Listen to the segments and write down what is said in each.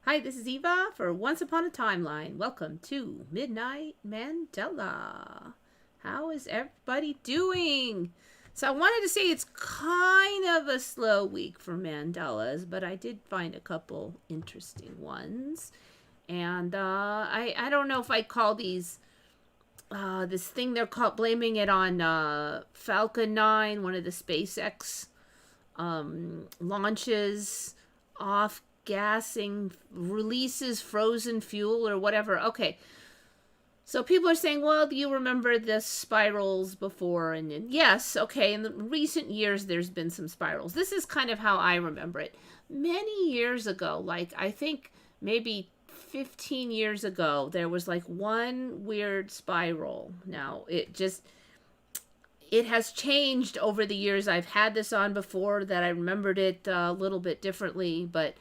Hi, this is Eva for Once Upon a Timeline. Welcome to Midnight Mandela. How is everybody doing? So I wanted to say it's kind of a slow week for Mandelas, but I did find a couple interesting ones. And I don't know if I call these this thing they're called blaming it on Falcon 9, one of the SpaceX launches off gassing releases frozen fuel or whatever. Okay. So people are saying, well, do you remember the spirals before? And yes, okay, in the recent years, there's been some spirals. This is kind of how I remember it. Many years ago, like I think maybe 15 years ago, there was like one weird spiral. Now, it has changed over the years. I've had this on before that I remembered it a little bit differently, but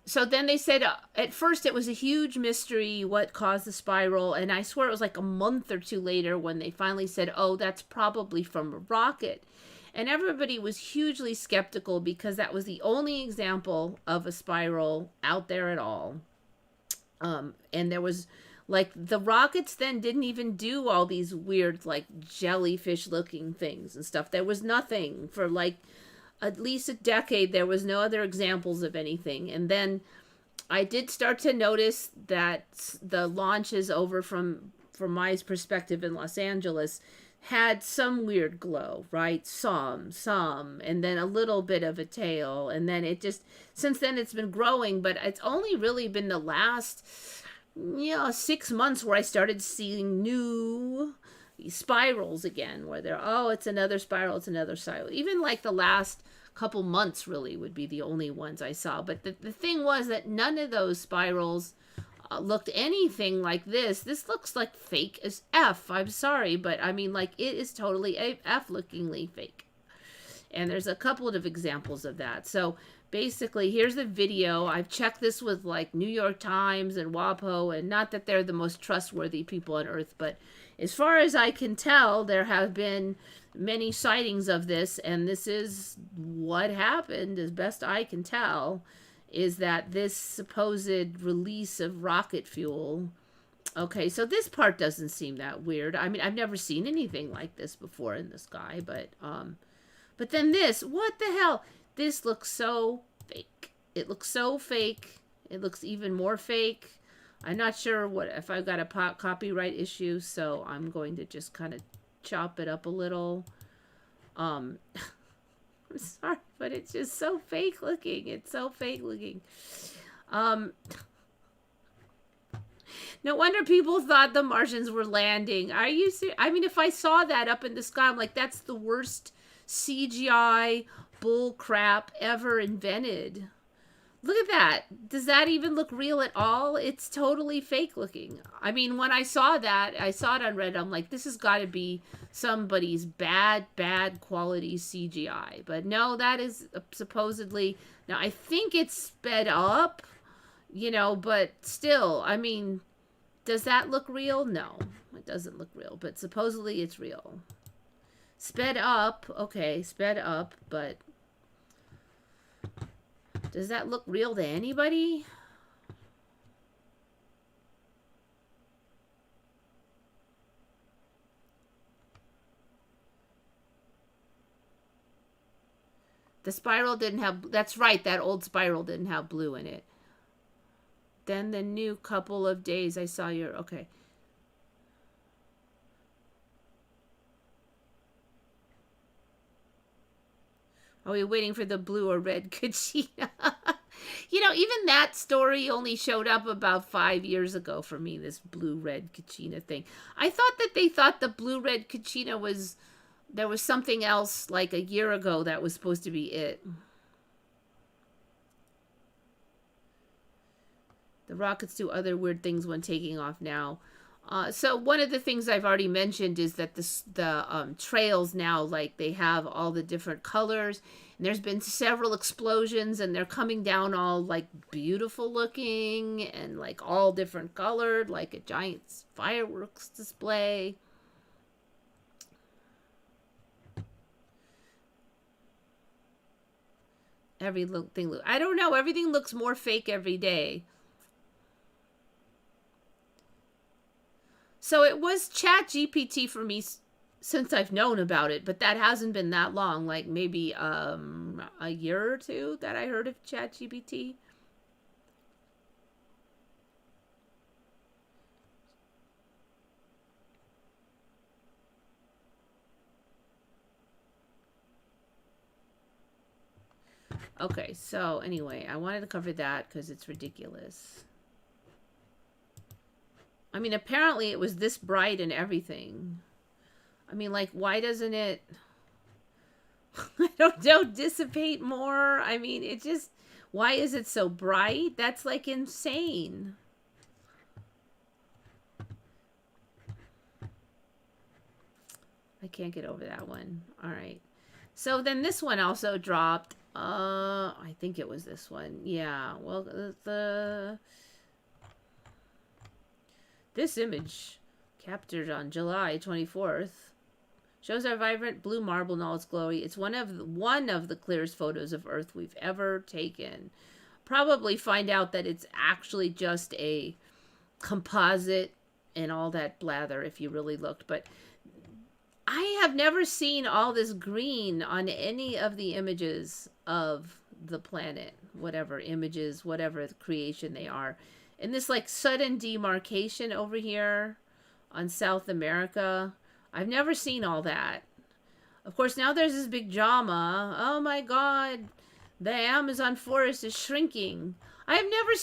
so then they said at first it was a huge mystery what caused the spiral, and I swear it was like a month or two later when they finally said, oh, that's probably from a rocket. And everybody was hugely skeptical because that was the only example of a spiral out there at all. And there was like the rockets then didn't even do all these weird like jellyfish looking things and stuff. There was nothing for like at least a decade. There was no other examples of anything. And then I did start to notice that the launches over from my perspective in Los Angeles had some weird glow, right? Some, and then a little bit of a tail. And then it just, since then it's been growing, but it's only really been the last, 6 months where I started seeing new spirals again, where they're, oh, it's another spiral, it's another spiral. Even like the last couple months really would be the only ones I saw. But the thing was that none of those spirals looked anything like this. This looks like fake as F. I'm sorry, but I mean, like, it is totally F lookingly fake. And there's a couple of examples of that. So basically, here's the video. I've checked this with like New York Times and WAPO, and not that they're the most trustworthy people on earth, but as far as I can tell, there have been many sightings of this, and this is what happened, as best I can tell, is that this supposed release of rocket fuel. Okay, so this part doesn't seem that weird. I mean, I've never seen anything like this before in the sky, but then this, what the hell? This looks so fake. It looks so fake. It looks even more fake. I'm not sure what if I've got a copyright issue, so I'm going to just kind of chop it up a little. I'm sorry, but it's just so fake looking. It's so fake looking. No wonder people thought the Martians were landing. Are you serious? I mean, if I saw that up in the sky, I'm like, that's the worst CGI bull crap ever invented. Look at that. Does that even look real at all? It's totally fake looking. I mean, when I saw that, I saw it on Reddit. I'm like, this has got to be somebody's bad quality CGI. But no, that is supposedly... Now, I think it's sped up, but still, I mean, does that look real? No, it doesn't look real. But supposedly it's real. Sped up. Okay, sped up, but... Does that look real to anybody? The spiral didn't have... That's right, that old spiral didn't have blue in it. Then the new couple of days I saw your... Okay. Are we waiting for the blue or red Kachina? Even that story only showed up about 5 years ago for me, this blue-red Kachina thing. I thought that they thought the blue-red Kachina was... There was something else like a year ago that was supposed to be it. The rockets do other weird things when taking off now. So one of the things I've already mentioned is that the trails now, like they have all the different colors, and there's been several explosions, and they're coming down all like beautiful looking and like all different colored, like a giant fireworks display. Everything, I don't know, everything looks more fake every day. So it was Chat GPT for me since I've known about it, but that hasn't been that long. Like maybe a year or two that I heard of Chat GPT. Okay, so anyway, I wanted to cover that because it's ridiculous. I mean, apparently it was this bright and everything. I mean, like, why doesn't it, I don't know, dissipate more? I mean, it just, why is it so bright? That's, like, insane. I can't get over that one. All right. So then this one also dropped. I think it was this one. Yeah. Well, this image captured on July 24th shows our vibrant blue marble in all its glory. It's one of the clearest photos of Earth we've ever taken. Probably find out that it's actually just a composite and all that blather if you really looked, but I have never seen all this green on any of the images of the planet, whatever images, whatever creation they are. And this like sudden demarcation over here on South America, I've never seen all that. Of course, now there's this big drama. Oh my God, the Amazon forest is shrinking. I have never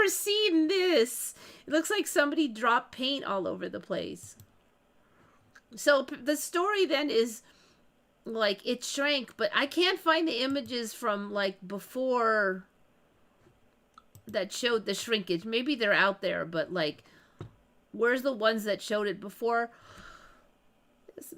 seen this. It looks like somebody dropped paint all over the place. So the story then is like it shrank, but I can't find the images from like before that showed the shrinkage. Maybe they're out there, but like where's the ones that showed it before?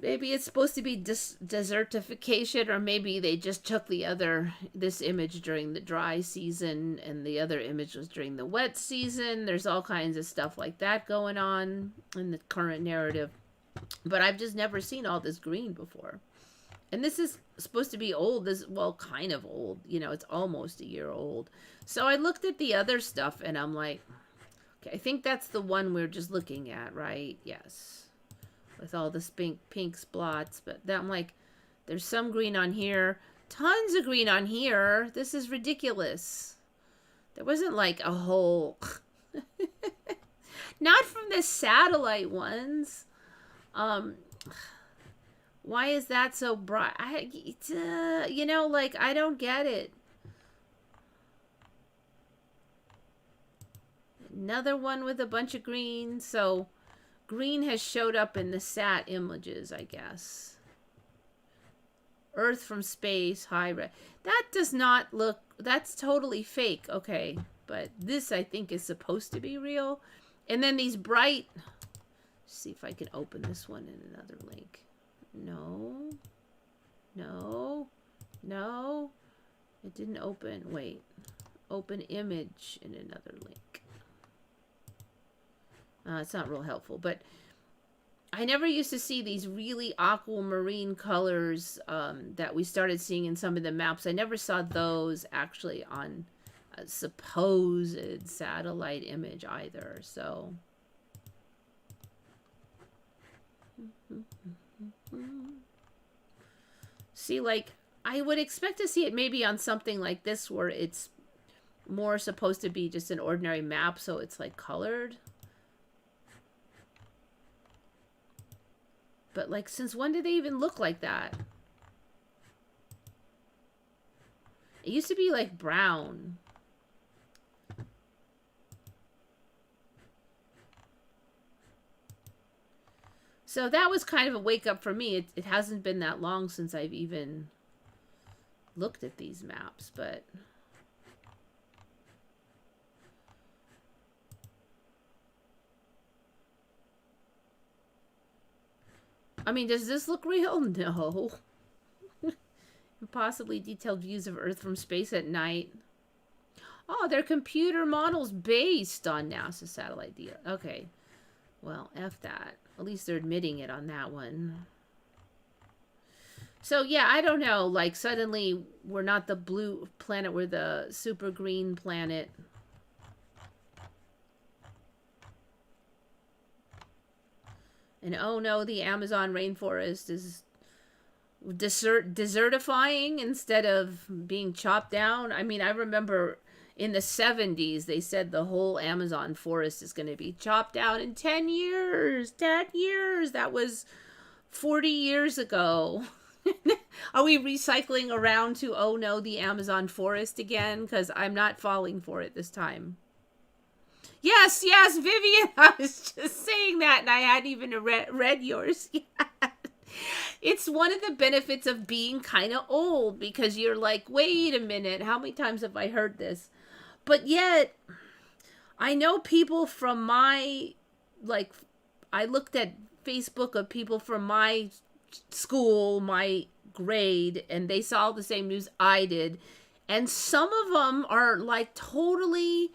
Maybe it's supposed to be desertification, or maybe they just took this image during the dry season and the other image was during the wet season. There's all kinds of stuff like that going on in the current narrative. But I've just never seen all this green before. And this is supposed to be old. Well, kind of old. You know, it's almost a year old. So I looked at the other stuff and I'm like, okay, I think that's the one we're just looking at, right? Yes. With all the pink splots. But then I'm like, there's some green on here. Tons of green on here. This is ridiculous. There wasn't like a whole... Not from the satellite ones. Why is that so bright? You know, like, I don't get it. Another one with a bunch of green. So, green has showed up in the sat images, I guess. Earth from space, high res. That does not look... That's totally fake. Okay, but this, I think, is supposed to be real. And then these bright... See if I can open this one in another link. No. It didn't open. Wait. Open image in another link. It's not real helpful, but I never used to see these really aquamarine colors that we started seeing in some of the maps. I never saw those actually on a supposed satellite image either, so... See, like, I would expect to see it maybe on something like this where it's more supposed to be just an ordinary map, so it's like colored. But like, since when did they even look like that? It used to be like brown. So that was kind of a wake up for me. It hasn't been that long since I've even looked at these maps, but... I mean, does this look real? No. Possibly detailed views of Earth from space at night. Oh, they're computer models based on NASA satellite data. Okay. Well, F that. At least they're admitting it on that one. So, yeah, I don't know. Like, suddenly, we're not the blue planet. We're the super green planet. And oh no, the Amazon rainforest is desertifying instead of being chopped down. I mean, I remember in the 70s they said the whole Amazon forest is going to be chopped down in 10 years. 10 years. That was 40 years ago. Are we recycling around to, oh no, the Amazon forest again? Because I'm not falling for it this time. Yes, yes, Vivian. I was just saying that and I hadn't even read yours. Yeah. It's one of the benefits of being kind of old because you're like, wait a minute, how many times have I heard this? But yet, I know people from my, like, I looked at Facebook of people from my school, my grade, and they saw the same news I did. And some of them are like totally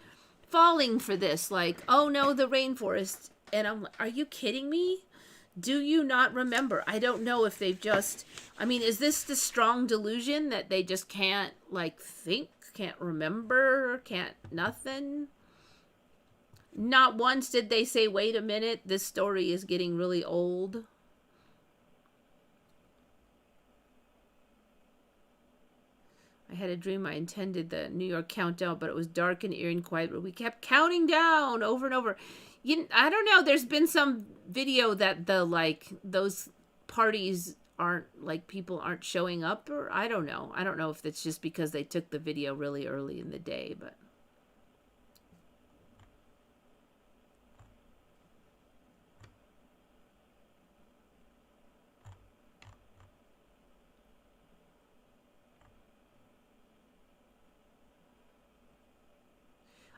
falling for this. Like, oh no, the rainforest. And I'm like, are you kidding me? Do you not remember? I don't know if they've just, I mean, is this the strong delusion that they just can't, like, think, can't remember, can't nothing? Not once did they say, wait a minute, this story is getting really old. I had a dream I intended the New York countdown, but it was dark and eerie and quiet, but we kept counting down over and over. I don't know, there's been some video that the, like, those parties aren't, like, people aren't showing up, or I don't know. I don't know if it's just because they took the video really early in the day, but...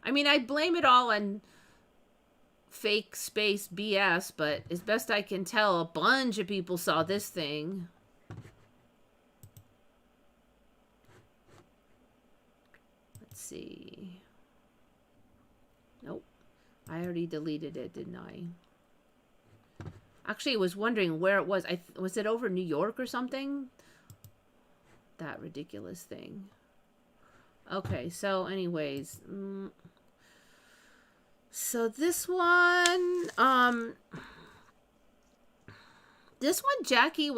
I mean, I blame it all on fake space BS, but as best I can tell, a bunch of people saw this thing. Let's see. Nope. I already deleted it, didn't I? Actually, I was wondering where it was. Was it over New York or something? That ridiculous thing. Okay, so anyways... So this one, Jackie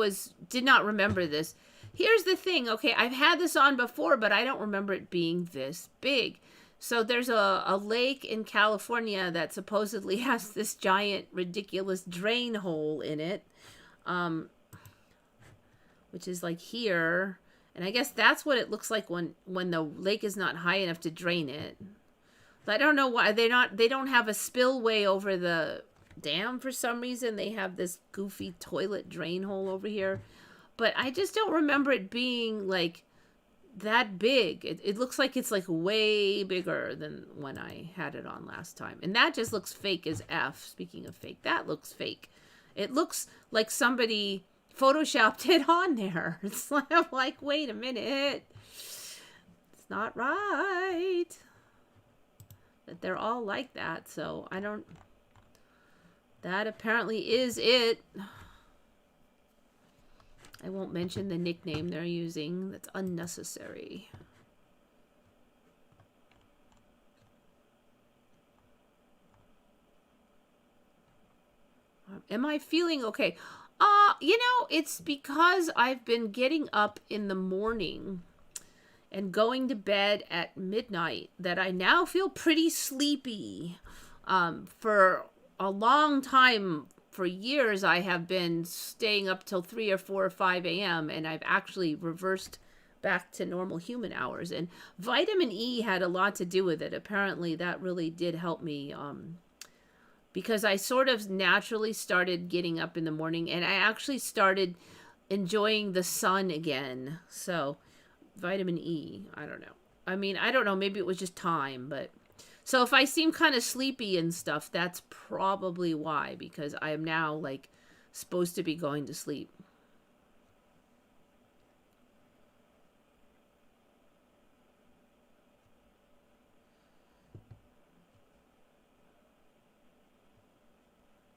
did not remember this. Here's the thing, okay, I've had this on before, but I don't remember it being this big. So there's a lake in California that supposedly has this giant, ridiculous drain hole in it, which is like here. And I guess that's what it looks like when the lake is not high enough to drain it. I don't know why they don't have a spillway over the dam for some reason. They have this goofy toilet drain hole over here. But I just don't remember it being like that big. It looks like it's like way bigger than when I had it on last time. And that just looks fake as F. Speaking of fake, that looks fake. It looks like somebody photoshopped it on there. It's like, I'm like, wait a minute. It's not right. That they're all like that, so I don't... That apparently is it. I won't mention the nickname they're using. That's unnecessary. Am I feeling okay? You know, it's because I've been getting up in the morning and going to bed at midnight that I now feel pretty sleepy. For a long time, for years, I have been staying up till 3 or 4 or 5 a.m. and I've actually reversed back to normal human hours. And vitamin E had a lot to do with it. Apparently, that really did help me because I sort of naturally started getting up in the morning and I actually started enjoying the sun again. So... vitamin E, I don't know. I mean, I don't know, maybe it was just time, but... So if I seem kind of sleepy and stuff, that's probably why, because I am now, like, supposed to be going to sleep.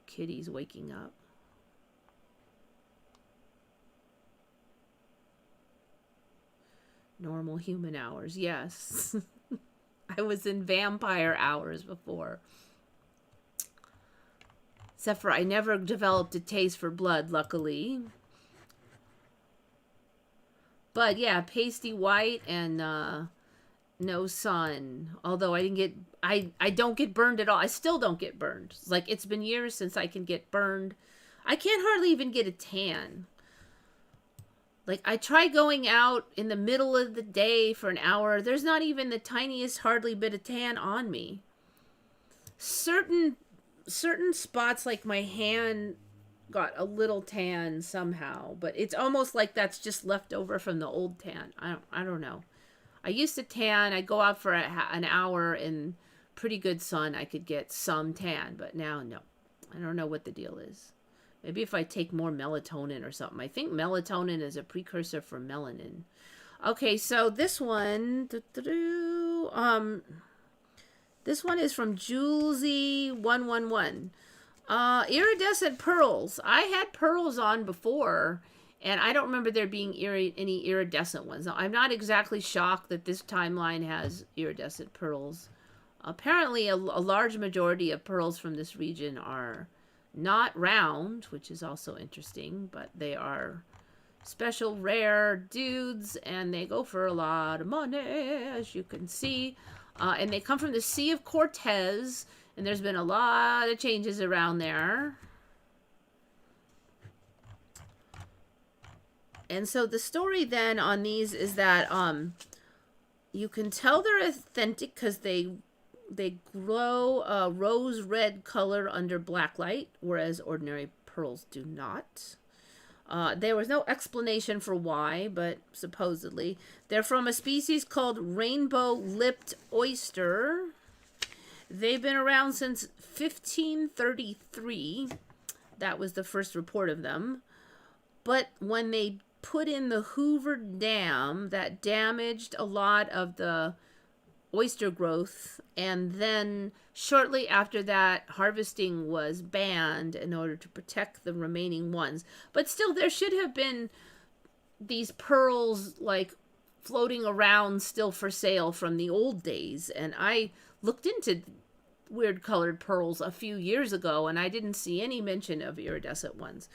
Kitty's waking up. Normal human hours, yes. I was in vampire hours before. Except for I never developed a taste for blood, luckily. But yeah, pasty white and no sun. Although I didn't get, I don't get burned at all. I still don't get burned. Like, it's been years since I can get burned. I can't hardly even get a tan. Like, I try going out in the middle of the day for an hour. There's not even the tiniest hardly bit of tan on me. Certain spots, like my hand, got a little tan somehow, but it's almost like that's just left over from the old tan. I don't know. I used to tan. I'd go out for an hour in pretty good sun. I could get some tan, but now, no. I don't know what the deal is. Maybe if I take more melatonin or something. I think melatonin is a precursor for melanin. Okay, so this one, this one is from Julesy111. Iridescent pearls. I had pearls on before, and I don't remember there being any iridescent ones. Now, I'm not exactly shocked that this timeline has iridescent pearls. Apparently, a large majority of pearls from this region are not round, which is also interesting, but they are special rare dudes, and they go for a lot of money, as you can see. And they come from the Sea of Cortez, and there's been a lot of changes around there. And so the story then on these is that you can tell they're authentic because they glow a rose red color under black light, whereas ordinary pearls do not. There was no explanation for why, but supposedly they're from a species called rainbow-lipped oyster. They've been around since 1533. That was the first report of them. But when they put in the Hoover Dam, that damaged a lot of the oyster growth, and then shortly after that, harvesting was banned in order to protect the remaining ones. But still, there should have been these pearls like floating around still for sale from the old days, and I looked into weird colored pearls a few years ago, and I didn't see any mention of iridescent ones.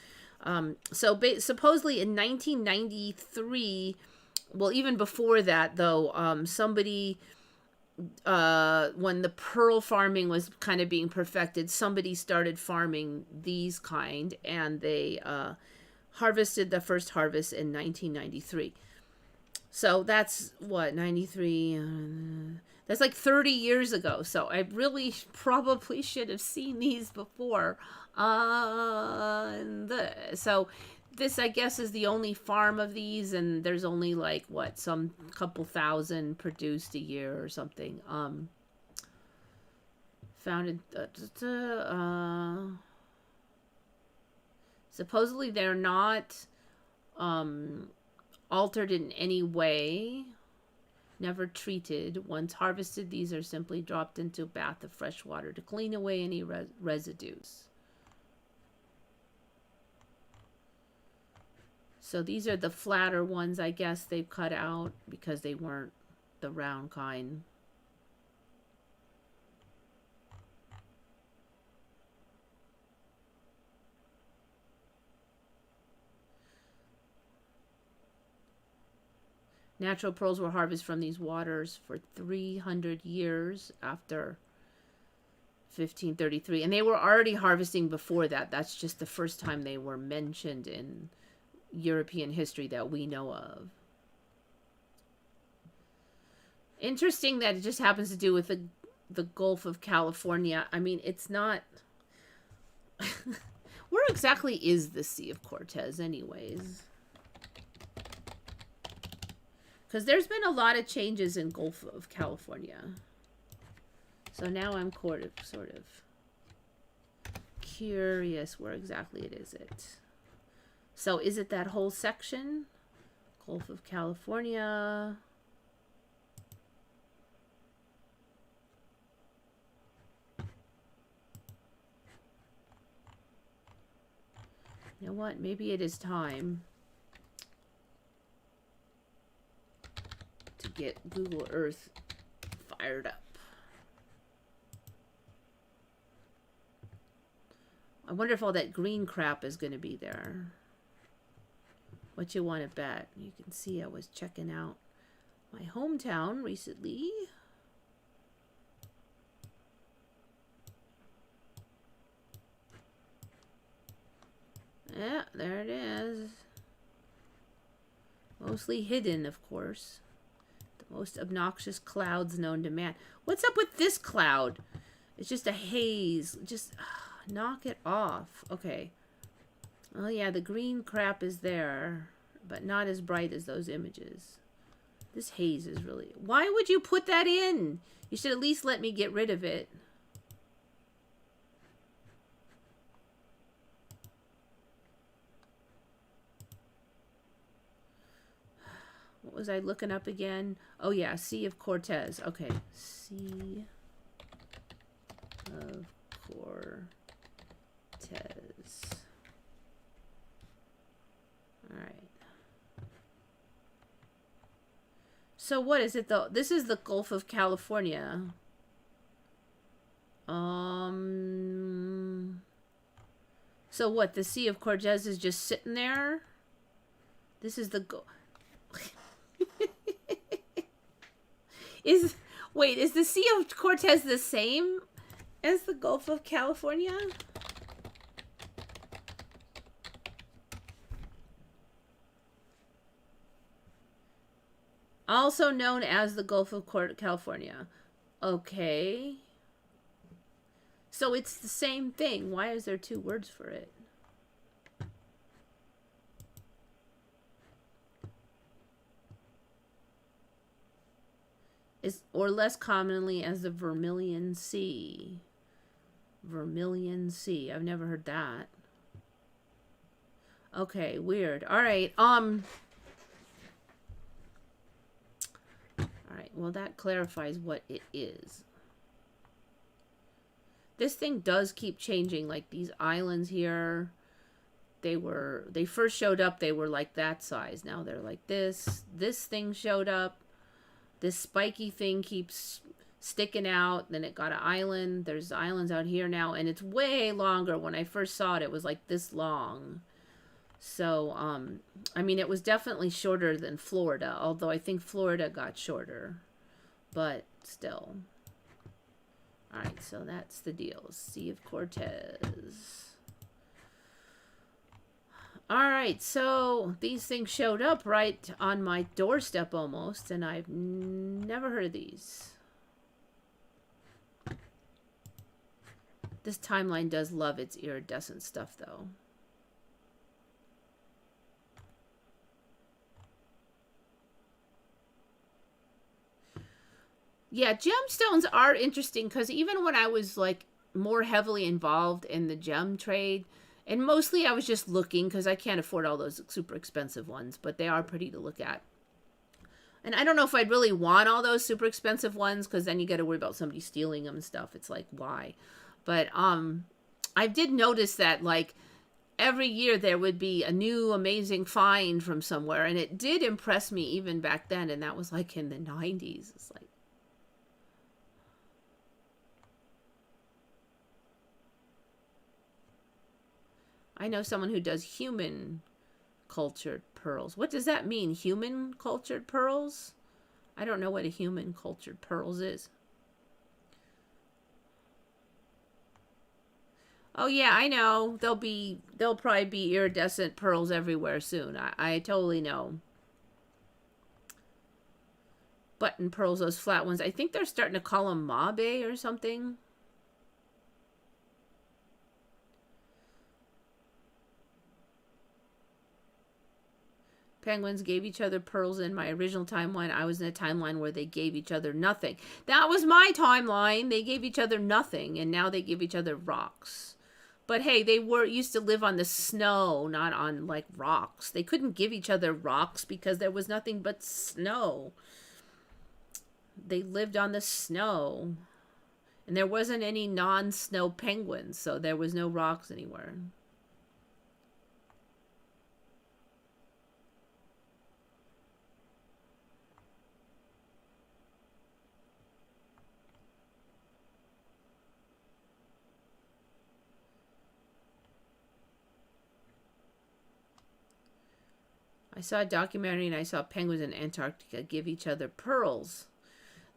Supposedly in 1993, well, even before that, though, somebody, when the pearl farming was kind of being perfected, somebody started farming these kind, and they harvested the first harvest in 1993. So that's what, 93, that's like 30 years ago. So I really probably should have seen these before. So this, I guess, is the only farm of these, and there's only like, what, some couple thousand produced a year or something. Founded, supposedly they're not, altered in any way, never treated. Once harvested, these are simply dropped into a bath of fresh water to clean away any residues. So these are the flatter ones, I guess they've cut out because they weren't the round kind. Natural pearls were harvested from these waters for 300 years after 1533. And they were already harvesting before that. That's just the first time they were mentioned in European history that we know of. Interesting that it just happens to do with the Gulf of California. I mean, it's not... Where exactly is the Sea of Cortez anyways? Because there's been a lot of changes in Gulf of California. So now I'm sort of curious where exactly it is. So is it that whole section? Gulf of California. You know what? Maybe it is time to get Google Earth fired up. I wonder if all that green crap is going to be there. What you want to bet? You can see I was checking out my hometown recently. Yeah, there it is. Mostly hidden, of course. The most obnoxious clouds known to man. What's up with this cloud? It's just a haze. Just knock it off. Okay. Oh yeah, the green crap is there, but not as bright as those images. This haze is really... Why would you put that in? You should at least let me get rid of it. What was I looking up again? Oh yeah, Sea of Cortez. Okay, Sea of Cortez. All right. So what is it though? This is the Gulf of California. So what? The Sea of Cortez is just sitting there? This is the Wait, is the Sea of Cortez the same as the Gulf of California? Also known as the Gulf of California. Okay. So it's the same thing. Why is there two words for it? Or less commonly as the Vermilion Sea. Vermilion Sea. I've never heard that. Okay, weird. All right. All right. Well, that clarifies what it is. This thing does keep changing. Like these islands here, they first showed up, they were like that size. Now they're like this. This thing showed up. This spiky thing keeps sticking out. Then it got an island. There's islands out here now, and it's way longer. When I first saw it, it was like this long. So, I mean, it was definitely shorter than Florida, although I think Florida got shorter. But still. All right, so that's the deal. Sea of Cortez. All right, so these things showed up right on my doorstep almost, and I've never heard of these. This timeline does love its iridescent stuff, though. Yeah, gemstones are interesting because even when I was like more heavily involved in the gem trade, and mostly I was just looking because I can't afford all those super expensive ones, but they are pretty to look at. And I don't know if I'd really want all those super expensive ones because then you got to worry about somebody stealing them and stuff. It's like, why? But I did notice that like every year there would be a new amazing find from somewhere, and it did impress me even back then, and that was like in the 90s. It's like, I know someone who does human cultured pearls. What does that mean? Human cultured pearls? I don't know what a human cultured pearls is. Oh yeah, I know. There'll probably be iridescent pearls everywhere soon. I totally know. Button pearls, those flat ones. I think they're starting to call them mabe or something. Penguins gave each other pearls in my original timeline. I was in a timeline where they gave each other nothing. That was my timeline. They gave each other nothing, and now they give each other rocks. But hey, they used to live on the snow, not on like rocks. They couldn't give each other rocks because there was nothing but snow. They lived on the snow. And there wasn't any non-snow penguins, so there was no rocks anywhere. saw a documentary and I saw penguins in Antarctica give each other pearls.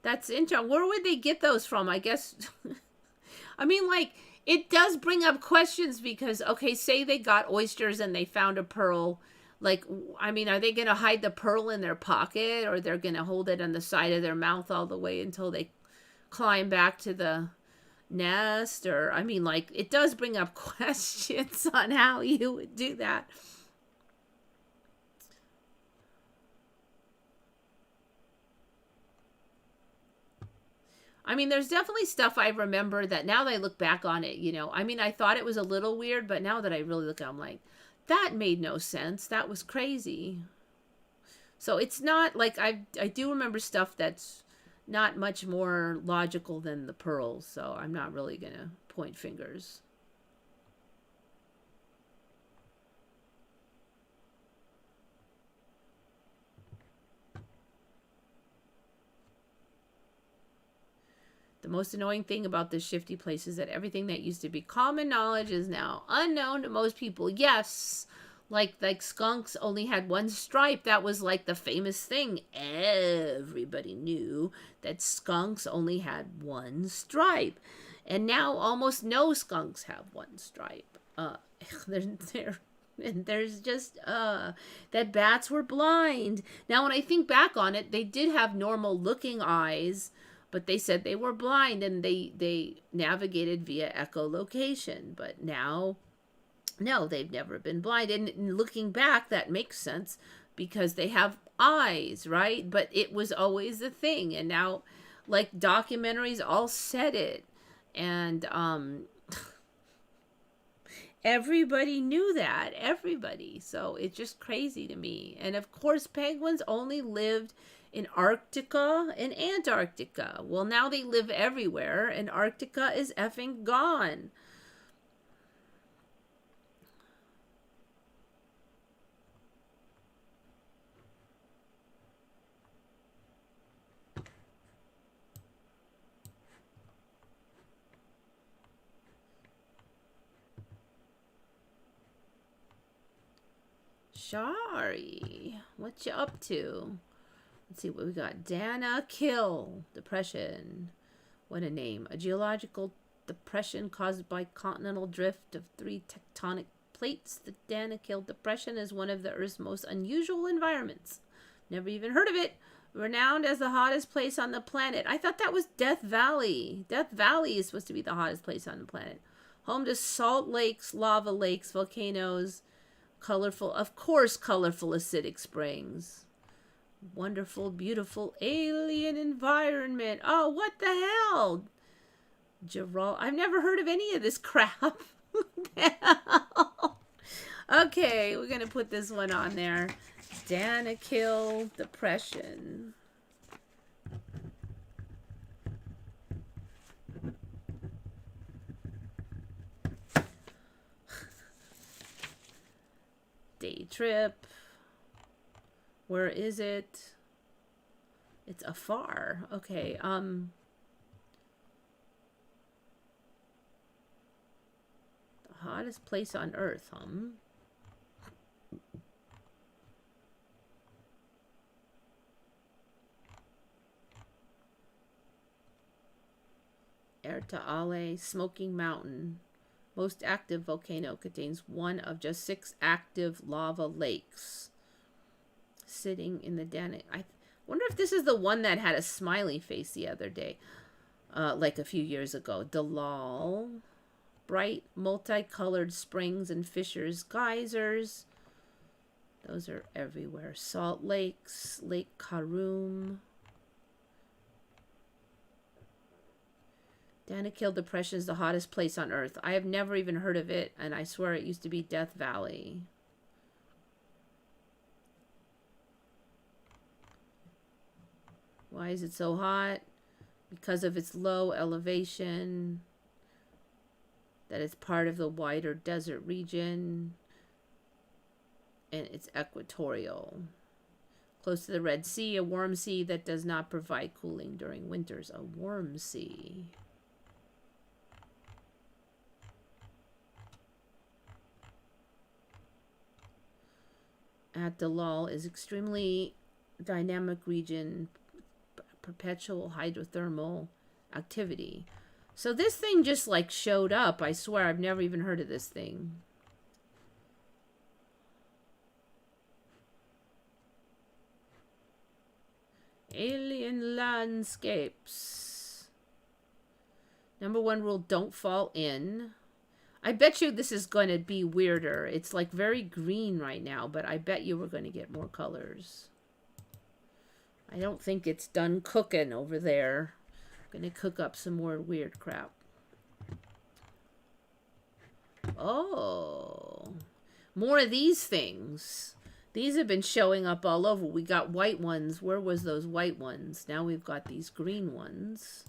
That's interesting. Where would they get those from? I guess. I mean, like, it does bring up questions because, okay, say they got oysters and they found a pearl. Like, I mean, are they going to hide the pearl in their pocket, or they're going to hold it on the side of their mouth all the way until they climb back to the nest? Or, I mean, like, it does bring up questions on how you would do that. I mean, there's definitely stuff I remember that now that I look back on it, you know, I mean, I thought it was a little weird, but now that I really look at it, I'm like, that made no sense. That was crazy. So it's not like I do remember stuff that's not much more logical than the pearls. So I'm not really going to point fingers. The most annoying thing about this shifty place is that everything that used to be common knowledge is now unknown to most people. Yes, like skunks only had one stripe. That was like the famous thing. Everybody knew that skunks only had one stripe. And now almost no skunks have one stripe. There's just that bats were blind. Now when I think back on it, they did have normal looking eyes, but they said they were blind and they navigated via echolocation. But now, no, they've never been blind. And looking back, that makes sense because they have eyes, right? But it was always the thing. And now, like, documentaries all said it. And everybody knew that. Everybody. So it's just crazy to me. And of course, penguins only lived in Arctica and Antarctica. Well, now they live everywhere, and Arctica is effing gone. Shari, what you up to? Let's see what we got. Danakil Depression. What a name. A geological depression caused by continental drift of 3 tectonic plates. The Danakil Depression is one of the Earth's most unusual environments. Never even heard of it. Renowned as the hottest place on the planet. I thought that was Death Valley. Death Valley is supposed to be the hottest place on the planet. Home to salt lakes, lava lakes, volcanoes, colorful acidic springs. Wonderful, beautiful alien environment. Oh, what the hell? I've never heard of any of this crap. Okay, we're going to put this one on there. Danakil Depression. Day trip. Where is it? It's afar. Okay, the hottest place on Earth, Ertaale Smoking Mountain. Most active volcano, contains one of just 6 active lava lakes. Sitting in the Danak. I wonder if this is the one that had a smiley face the other day. Like a few years ago. Dalal. Bright, multicolored springs and fissures. Geysers. Those are everywhere. Salt lakes. Lake Karun. Danakil Depression is the hottest place on Earth. I have never even heard of it, and I swear it used to be Death Valley. Why is it so hot? Because of its low elevation. That it's part of the wider desert region. And it's equatorial. Close to the Red Sea, a warm sea that does not provide cooling during winters. A warm sea. at Dalal is extremely dynamic region, perpetual hydrothermal activity. So this thing just like showed up. I swear I've never even heard of this thing. Alien landscapes. Number 1 rule, don't fall in. I bet you this is going to be weirder. It's like very green right now, but I bet you we're going to get more colors. I don't think it's done cooking over there. I'm going to cook up some more weird crap. Oh, more of these things. These have been showing up all over. We got white ones. Where was those white ones? Now we've got these green ones.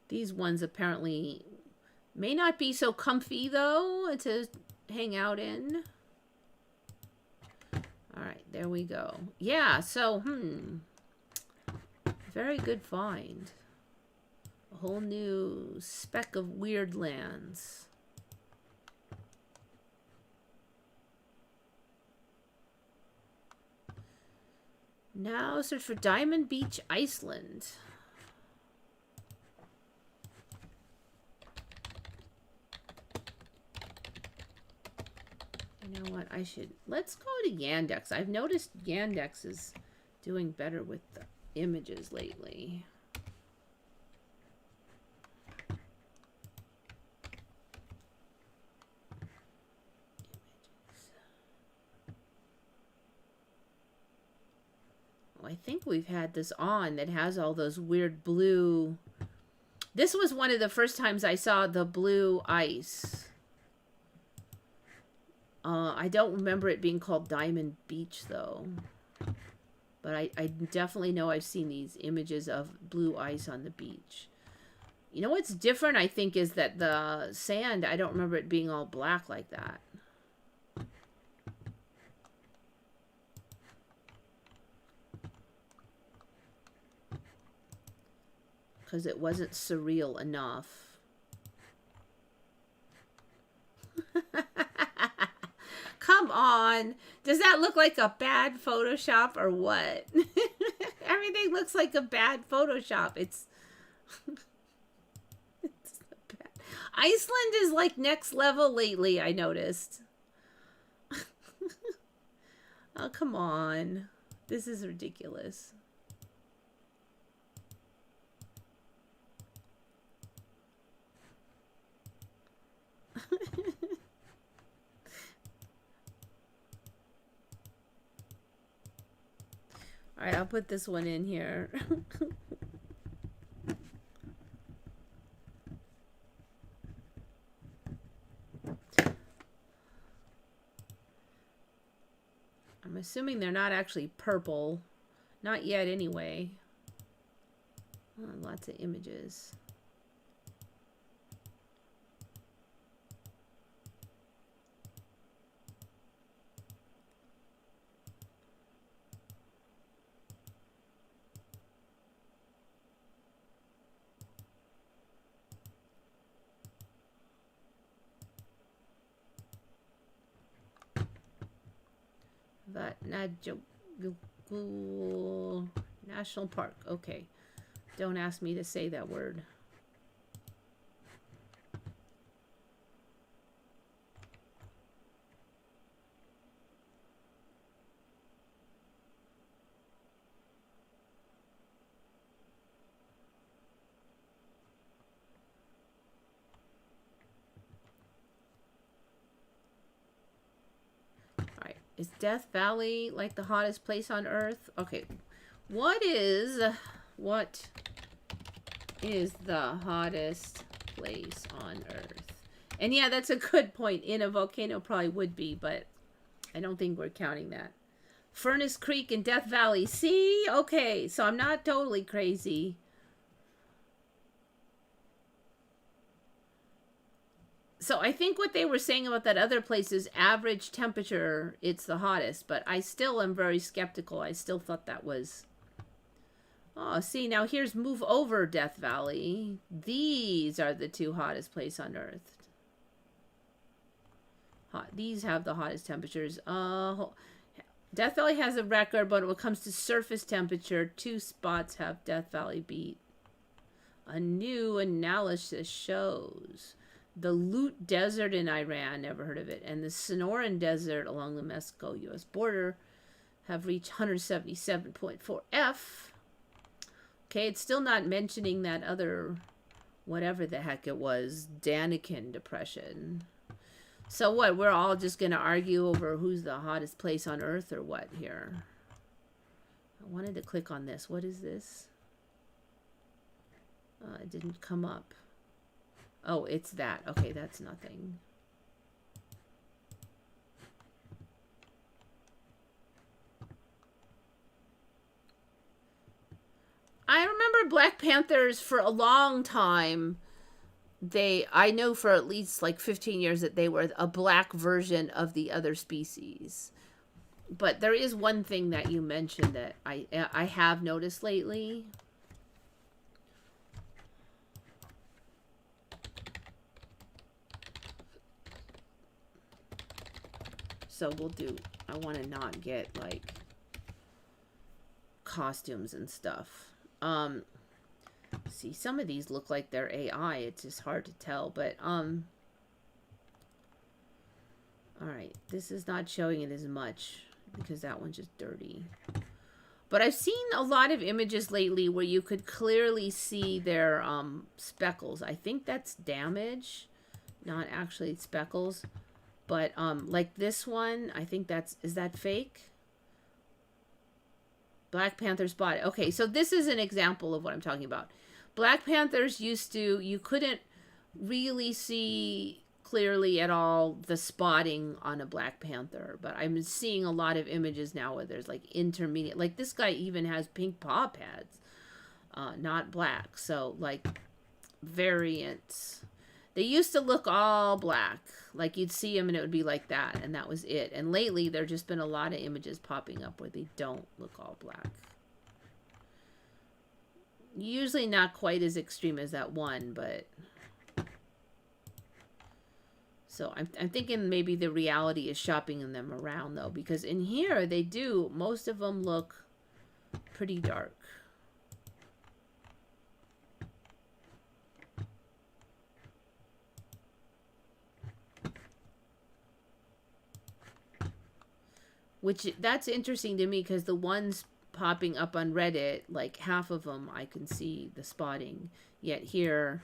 These ones apparently may not be so comfy, though, to hang out in. All right, there we go. Yeah, so, very good find. A whole new speck of weird lands. Now search for Diamond Beach, Iceland. You know what? I should... Let's go to Yandex. I've noticed Yandex is doing better with the images lately. Oh, I think we've had this on that has all those weird blue... This was one of the first times I saw the blue ice. I don't remember it being called Diamond Beach, though. But I definitely know I've seen these images of blue ice on the beach. You know what's different, I think, is that the sand, I don't remember it being all black like that. Because it wasn't surreal enough. Come on. Does that look like a bad Photoshop or what? Everything looks like a bad Photoshop. It's bad. Iceland is like next level lately, I noticed. Oh, come on. This is ridiculous. All right, I'll put this one in here. I'm assuming they're not actually purple. Not yet, anyway. Oh, lots of images. National Park. Okay. Don't ask me to say that word. Is Death Valley like the hottest place on Earth? Okay. What is the hottest place on Earth? And yeah, that's a good point. In a volcano probably would be, but I don't think we're counting that. Furnace Creek in Death Valley. See? Okay, so I'm not totally crazy. So I think what they were saying about that other place is average temperature, it's the hottest. But I still am very skeptical. I still thought that was... Oh, see, now here's move over Death Valley. These are the two hottest places on Earth. These have the hottest temperatures. Death Valley has a record, but when it comes to surface temperature, 2 spots have Death Valley beat. A new analysis shows the Lut Desert in Iran, never heard of it, and the Sonoran Desert along the Mexico-U.S. border have reached 177.4 F. Okay, it's still not mentioning that other, whatever the heck it was, Daniken Depression. So what, we're all just going to argue over who's the hottest place on Earth or what here? I wanted to click on this. What is this? It didn't come up. Oh, it's that. Okay, that's nothing. I remember Black Panthers for a long time. I know for at least like 15 years that they were a black version of the other species. But there is one thing that you mentioned that I have noticed lately. So we'll do, I want to not get like costumes and stuff. See, some of these look like they're AI. It's just hard to tell, but all right, this is not showing it as much because that one's just dirty. But I've seen a lot of images lately where you could clearly see their speckles. I think that's damage, not actually speckles. But like this one, I think is that fake? Black Panther spot. Okay, so this is an example of what I'm talking about. Black Panthers you couldn't really see clearly at all the spotting on a Black Panther. But I'm seeing a lot of images now where there's like intermediate. Like this guy even has pink paw pads, not black. So like variants. They used to look all black. Like you'd see them and it would be like that. And that was it. And lately there's just been a lot of images popping up where they don't look all black. Usually not quite as extreme as that one, but... So I'm thinking maybe the reality is shopping them around though. Because in here they do, most of them look pretty dark. Which, that's interesting to me because the ones popping up on Reddit, like half of them I can see the spotting. Yet here,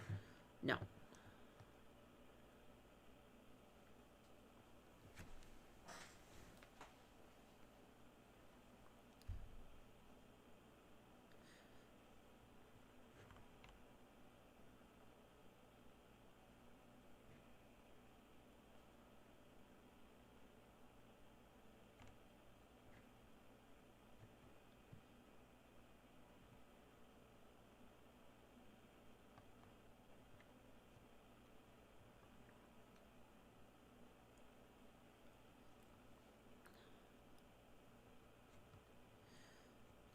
no.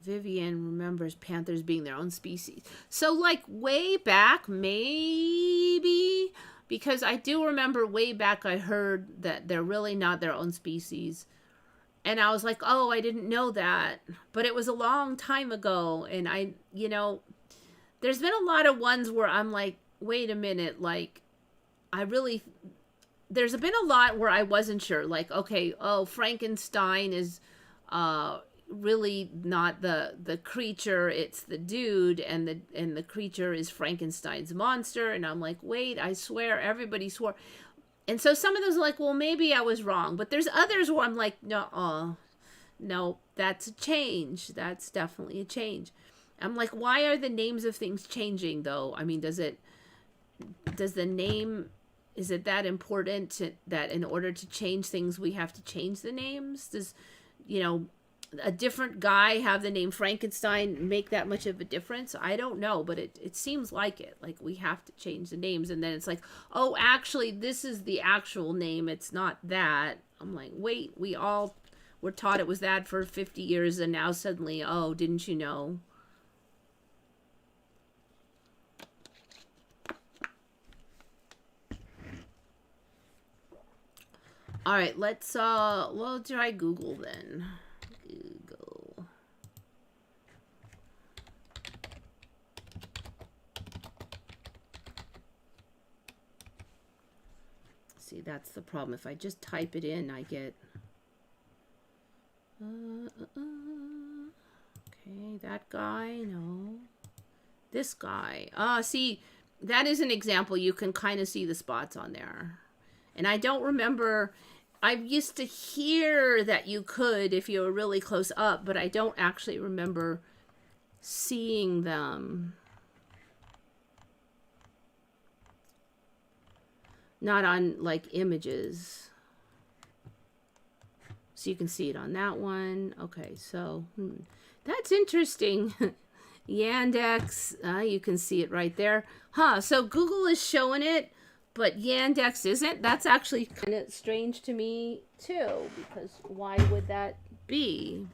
Vivian remembers panthers being their own species. So, like, way back, maybe, because I do remember way back I heard that they're really not their own species. And I was like, oh, I didn't know that. But it was a long time ago. And there's been a lot of ones where I'm like, wait a minute, like, there's been a lot where I wasn't sure. Like, okay, oh, Frankenstein is, really not the creature, it's the dude, and the creature is Frankenstein's monster. And I'm like, wait, I swear everybody swore. And so some of those are like, well, maybe I was wrong. But there's others where I'm like, no, that's a change. That's definitely a change. I'm like, why are the names of things changing though? I mean, is it that important that in order to change things we have to change the names? a different guy have the name Frankenstein make that much of a difference? I don't know, but it seems like it. Like we have to change the names, and then it's like, oh, actually, this is the actual name. It's not that. I'm like, wait, we all were taught it was that for 50 years, and now suddenly, oh, didn't you know? All right, let's well, try Google then. Google. See, that's the problem. If I just type it in, I get okay, that guy, no. This guy. See, that is an example. You can kind of see the spots on there. And I don't remember, I used to hear that you could if you were really close up, but I don't actually remember seeing them. Not on, like, images. So you can see it on that one. Okay, so, that's interesting. Yandex, you can see it right there. Huh, so Google is showing it, but Yandex isn't. That's actually kind of strange to me, too, because why would that be?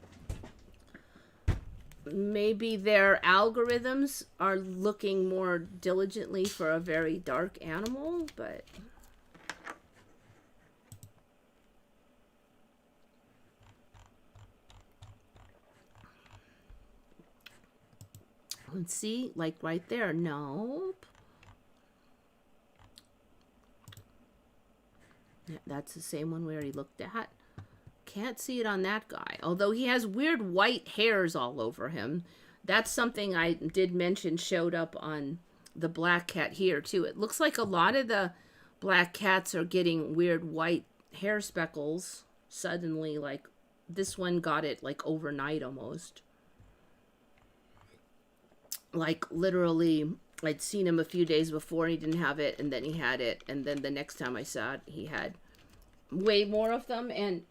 Maybe their algorithms are looking more diligently for a very dark animal, but... Let's see, like right there. Nope. Yeah, that's the same one we already looked at. Can't see it on that guy. Although he has weird white hairs all over him. That's something I did mention showed up on the black cat here too. It looks like a lot of the black cats are getting weird white hair speckles suddenly. Like this one got it like overnight almost. Like literally, I'd seen him a few days before and he didn't have it, and then he had it, and then the next time I saw it, he had way more of them, and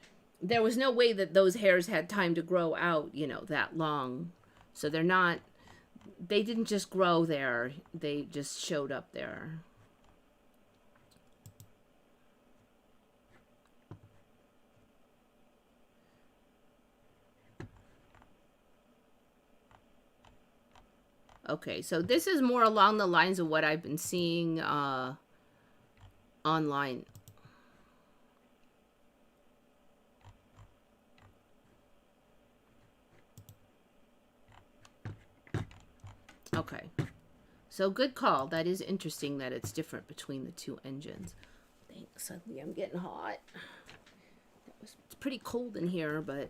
there was no way that those hairs had time to grow out, you know, that long. So they're not, they didn't just grow there, they just showed up there. Okay, so this is more along the lines of what I've been seeing online. Okay, so good call. That is interesting that it's different between the two engines. Thanks, suddenly I'm getting hot. It's pretty cold in here, but...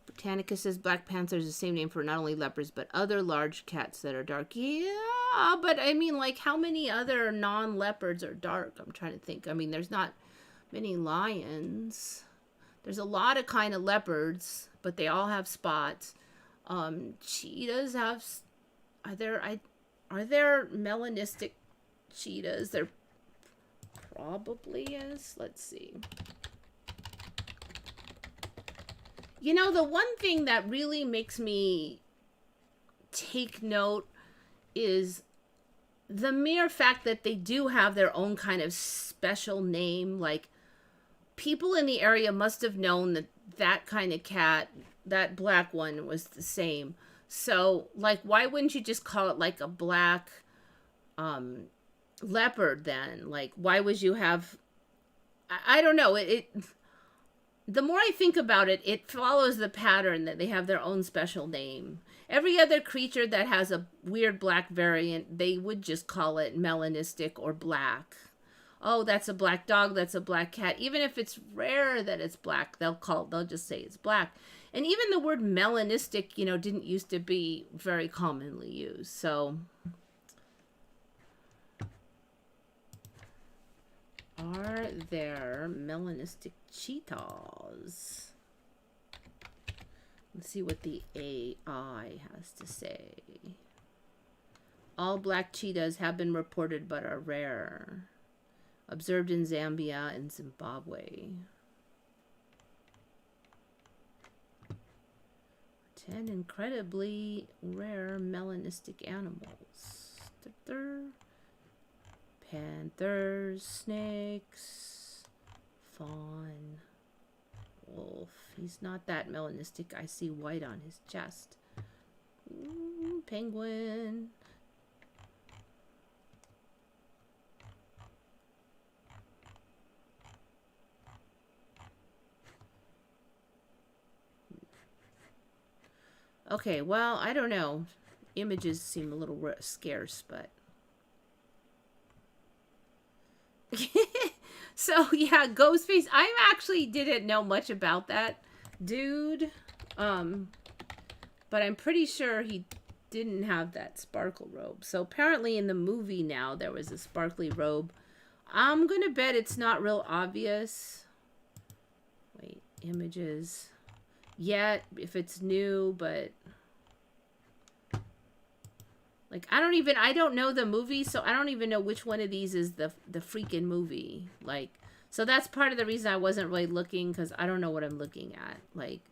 Britannica says Black Panther is the same name for not only leopards, but other large cats that are dark. Yeah, but I mean, like, how many other non-leopards are dark? I'm trying to think. I mean, there's not many lions. There's a lot of kind of leopards, but they all have spots. Cheetahs have... Are there melanistic cheetahs? There probably is. Let's see. You know, the one thing that really makes me take note is the mere fact that they do have their own kind of special name. Like, people in the area must have known that that kind of cat, that black one, was the same. So, like, why wouldn't you just call it, like, a black leopard then? Like, why would you have... I don't know. The more I think about it, it follows the pattern that they have their own special name. Every other creature that has a weird black variant, they would just call it melanistic or black. Oh, that's a black dog, that's a black cat. Even if it's rare that it's black, they'll just say it's black. And even the word melanistic, you know, didn't used to be very commonly used. So... Are there melanistic cheetahs? Let's see what the AI has to say. All black cheetahs have been reported but are rare. Observed in Zambia and Zimbabwe. 10 incredibly rare melanistic animals. Panthers, snakes, fawn, wolf. He's not that melanistic. I see white on his chest. Penguin. Okay, well, I don't know. Images seem a little scarce, but... So, yeah, Ghostface. I actually didn't know much about that dude. But I'm pretty sure he didn't have that sparkle robe. So, apparently in the movie now, there was a sparkly robe. I'm gonna bet it's not real obvious. Wait, images... Yet, if it's new, but like I don't know the movie, so I don't even know which one of these is the freaking movie. Like, so that's part of the reason I wasn't really looking, because I don't know what I'm looking at. Like,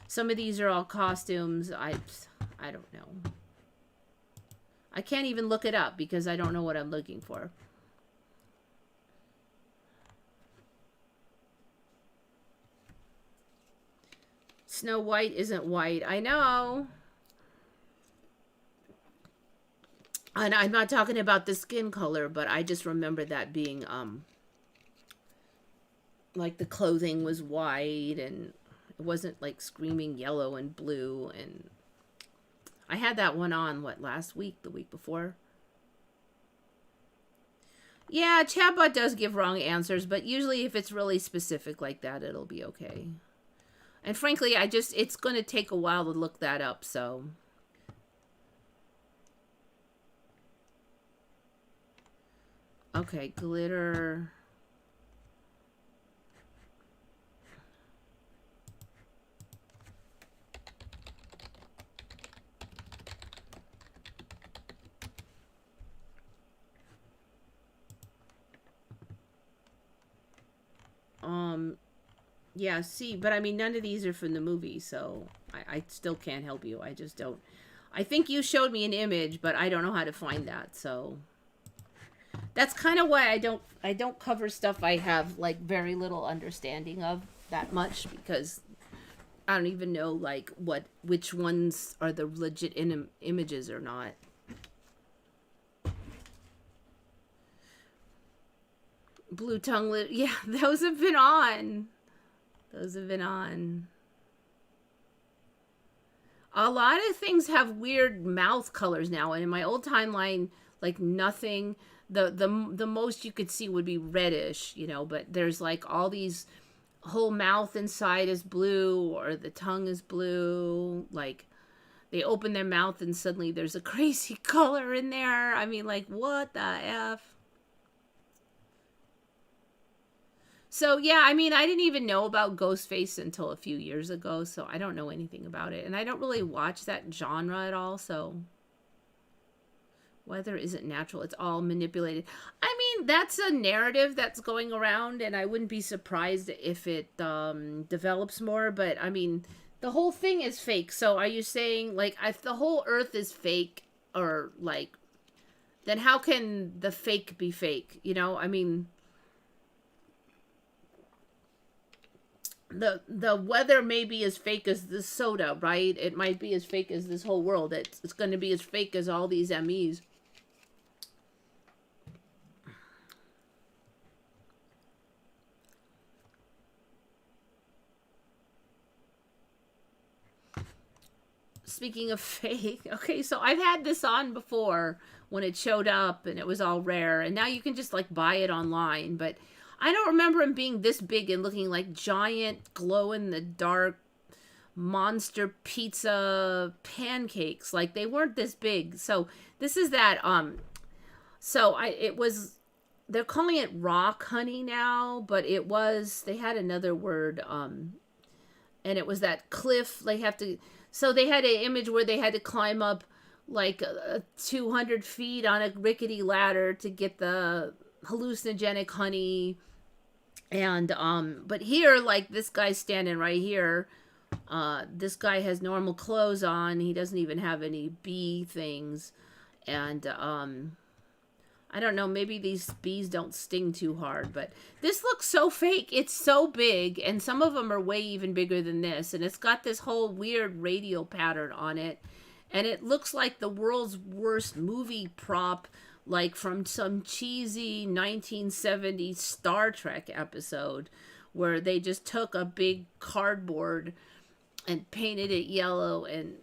some of these are all costumes. I don't know. I can't even look it up because I don't know what I'm looking for. Snow White isn't white. I know. And I'm not talking about the skin color, but I just remember that being, like the clothing was white and it wasn't like screaming yellow and blue. And I had that one on, what, last week, the week before? Yeah, chatbot does give wrong answers, but usually if it's really specific like that, it'll be okay. And frankly, it's going to take a while to look that up, so. Okay, glitter. Yeah, see, but I mean, none of these are from the movie, so I still can't help you. I just don't. I think you showed me an image, but I don't know how to find that, so. That's kind of why I don't cover stuff I have, like, very little understanding of that much, because I don't even know, like, which ones are the legit images or not. Blue tongue lip. Yeah, those have been on. Those have been on. A lot of things have weird mouth colors now, and in my old timeline, like nothing. The most you could see would be reddish, you know, but there's like all these whole mouth inside is blue or the tongue is blue. Like they open their mouth and suddenly there's a crazy color in there. I mean, like, what the F? So, yeah, I mean, I didn't even know about Ghostface until a few years ago, so I don't know anything about it. And I don't really watch that genre at all, so weather isn't natural. It's all manipulated. I mean, that's a narrative that's going around, and I wouldn't be surprised if it develops more. But, I mean, the whole thing is fake. So are you saying, like, if the whole Earth is fake, or, like, then how can the fake be fake? You know, I mean... The weather may be as fake as this soda, right? It might be as fake as this whole world. It's going to be as fake as all these MEs. Speaking of fake, okay, so I've had this on before when it showed up and it was all rare, and now you can just like buy it online, but I don't remember him being this big and looking like giant glow-in-the-dark monster pizza pancakes. Like, they weren't this big. So, this is that, they're calling it rock honey now, but they had another word, and it was that cliff, so they had an image where they had to climb up like 200 feet on a rickety ladder to get the hallucinogenic honey. And but here, like, this guy's standing right here. This guy has normal clothes on. He doesn't even have any bee things. And I don't know, maybe these bees don't sting too hard, but this looks so fake. It's so big, and some of them are way even bigger than this, and it's got this whole weird radial pattern on it, and it looks like the world's worst movie prop, like from some cheesy 1970s Star Trek episode where they just took a big cardboard and painted it yellow and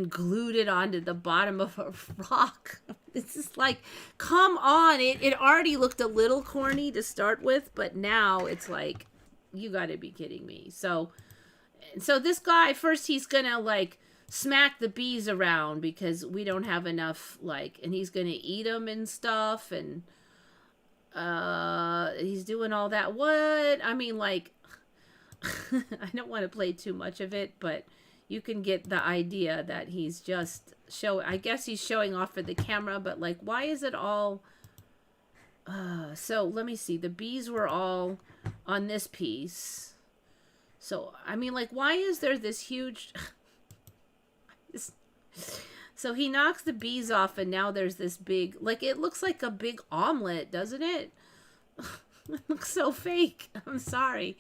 glued it onto the bottom of a rock. It's just like, come on. It already looked a little corny to start with, but now it's like, you gotta be kidding me. So this guy, first he's gonna like smack the bees around because we don't have enough, like, and he's gonna eat them and stuff, and he's doing all that. What? I mean, like, I don't want to play too much of it, but you can get the idea that he's just I guess he's showing off for the camera, but like, why is it all, so let me see, the bees were all on this piece. So, I mean, like, why is there this huge, so he knocks the bees off, and now there's this big, like, it looks like a big omelet, doesn't it? It looks so fake. I'm sorry.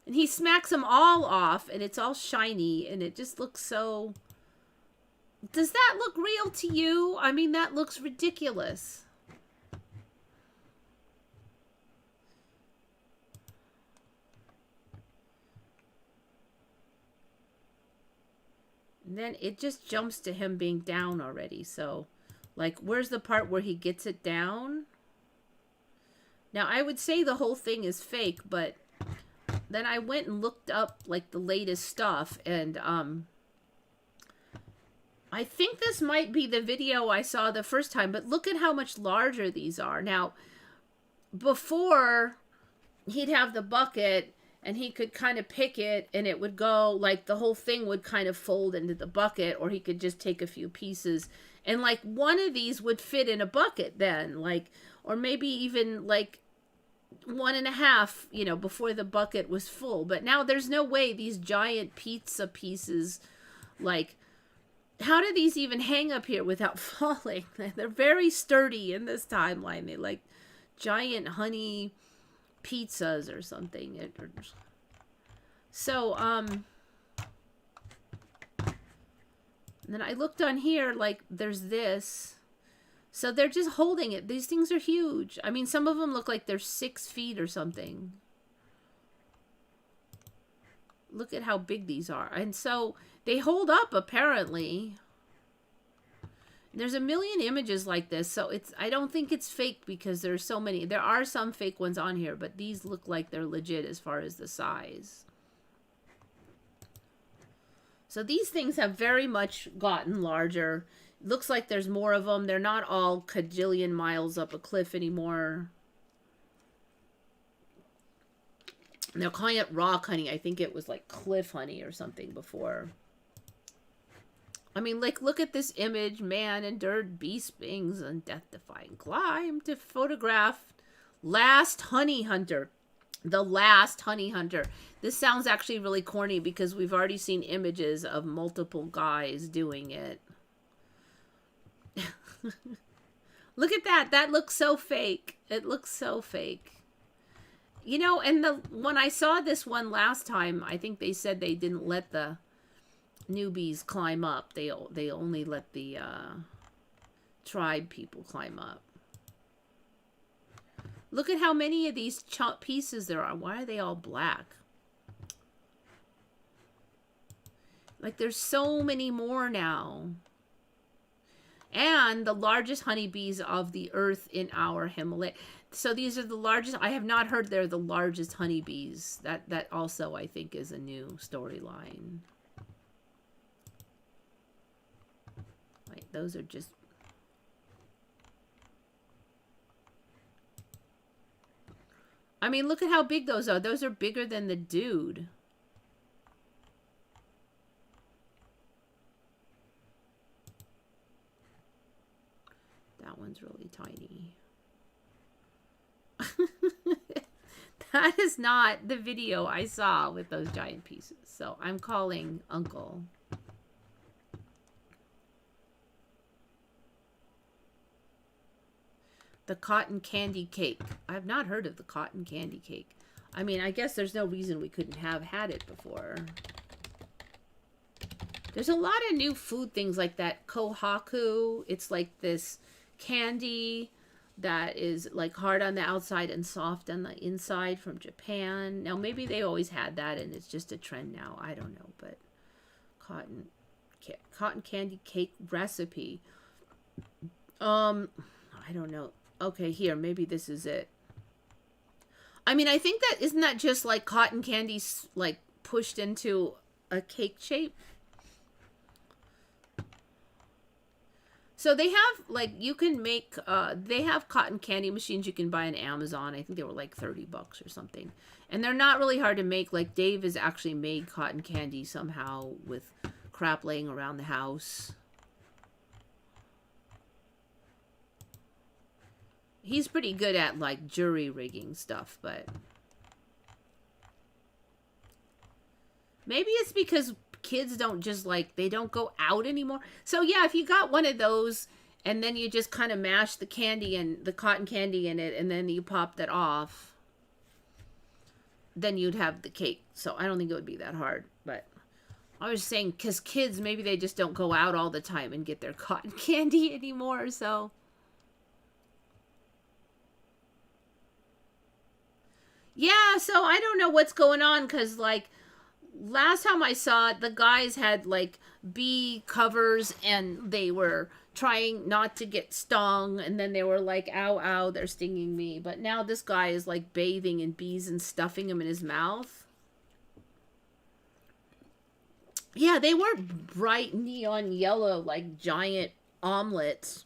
And he smacks them all off, and it's all shiny, and it just looks so... Does that look real to you? I mean, that looks ridiculous. And then it just jumps to him being down already. So, like, where's the part where he gets it down? Now, I would say the whole thing is fake, but... Then I went and looked up, like, the latest stuff, and, I think this might be the video I saw the first time, but look at how much larger these are. Now, before, he'd have the bucket, and he could kind of pick it, and it would go, like, the whole thing would kind of fold into the bucket, or he could just take a few pieces, and, like, one of these would fit in a bucket then, like, or maybe even, like, 1.5, you know, before the bucket was full. But now there's no way these giant pizza pieces, like, how do these even hang up here without falling? They're very sturdy in this timeline. They like giant honey pizzas or something. So, then I looked on here, like, there's this. So they're just holding it. These things are huge. I mean, some of them look like they're 6 feet or something. Look at how big these are. And so they hold up, apparently. There's a million images like this. So I don't think it's fake because there's so many. There are some fake ones on here, but these look like they're legit as far as the size. So these things have very much gotten larger. Looks like there's more of them. They're not all cajillion miles up a cliff anymore. And they're calling it rock honey. I think it was like cliff honey or something before. I mean, like, look at this image. Man endured bee stings and death-defying climb to photograph last honey hunter. The last honey hunter. This sounds actually really corny because we've already seen images of multiple guys doing it. Look at that. That looks so fake. It looks so fake. You know, and when I saw this one last time, I think they said they didn't let the newbies climb up. They only let the tribe people climb up. Look at how many of these pieces there are. Why are they all black? Like, there's so many more now. And the largest honeybees of the earth in our Himalaya. So these are the largest. I have not heard they're the largest honeybees. That also, I think, is a new storyline. Right, those are just... I mean, look at how big those are. Those are bigger than the dude. tiny. That is not the video I saw with those giant pieces. So I'm calling Uncle. The cotton candy cake. I've not heard of the cotton candy cake. I mean, I guess there's no reason we couldn't have had it before. There's a lot of new food things like that. Kohaku. It's like this candy that is like hard on the outside and soft on the inside from Japan. Now, maybe they always had that and it's just a trend now. I don't know, but cotton candy cake recipe. I don't know. Okay, here, maybe this is it. I mean, I think that, isn't that just like cotton candy, like pushed into a cake shape? So they have, like, you can make, they have cotton candy machines you can buy on Amazon. I think they were like $30 or something. And they're not really hard to make. Like, Dave has actually made cotton candy somehow with crap laying around the house. He's pretty good at, like, jury rigging stuff, but maybe it's because kids don't just, like, they don't go out anymore. So, yeah, if you got one of those and then you just kind of mash the candy and the cotton candy in it and then you pop that off, then you'd have the cake. So, I don't think it would be that hard, but I was saying because kids, maybe they just don't go out all the time and get their cotton candy anymore, so... Yeah, so I don't know what's going on because, like, last time I saw it, the guys had, like, bee covers and they were trying not to get stung and then they were like, ow, ow, they're stinging me. But now this guy is, like, bathing in bees and stuffing them in his mouth. Yeah, they weren't bright neon yellow, like, giant omelets.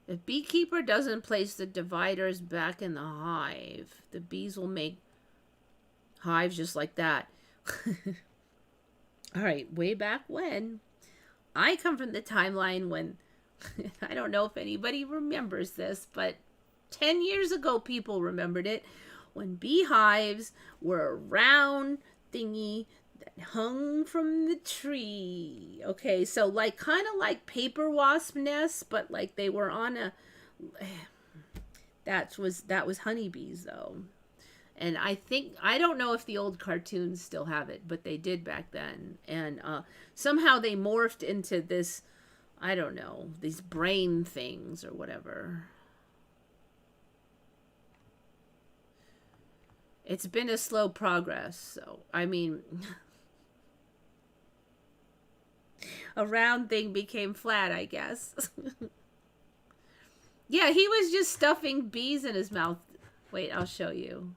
If beekeeper doesn't place the dividers back in the hive, the bees will make hives just like that. All right, way back when. I come from the timeline when, I don't know if anybody remembers this, but 10 years ago people remembered it, when beehives were a round thingy that hung from the tree. Okay, so like kind of like paper wasp nests, but like they were on a that was honeybees though. And I think, I don't know if the old cartoons still have it, but they did back then. And somehow they morphed into this, I don't know, these brain things or whatever. It's been a slow progress, so I mean a round thing became flat, I guess. Yeah, he was just stuffing bees in his mouth. Wait, I'll show you.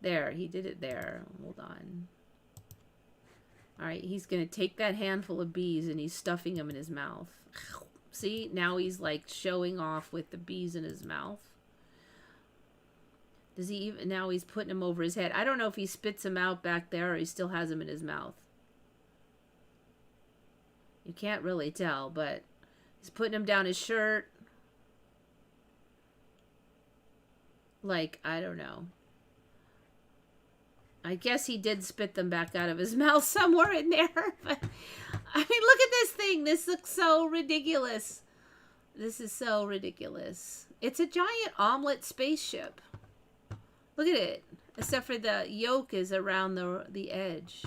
There, he did it there. Hold on. All right, he's going to take that handful of bees and he's stuffing them in his mouth. See, now he's like showing off with the bees in his mouth. Does he even, now he's putting them over his head. I don't know if he spits them out back there or he still has them in his mouth. You can't really tell, but he's putting them down his shirt. Like, I don't know. I guess he did spit them back out of his mouth somewhere in there. But, I mean, look at this thing. This looks so ridiculous. This is so ridiculous. It's a giant omelet spaceship. Look at it. Except for the yolk is around the edge.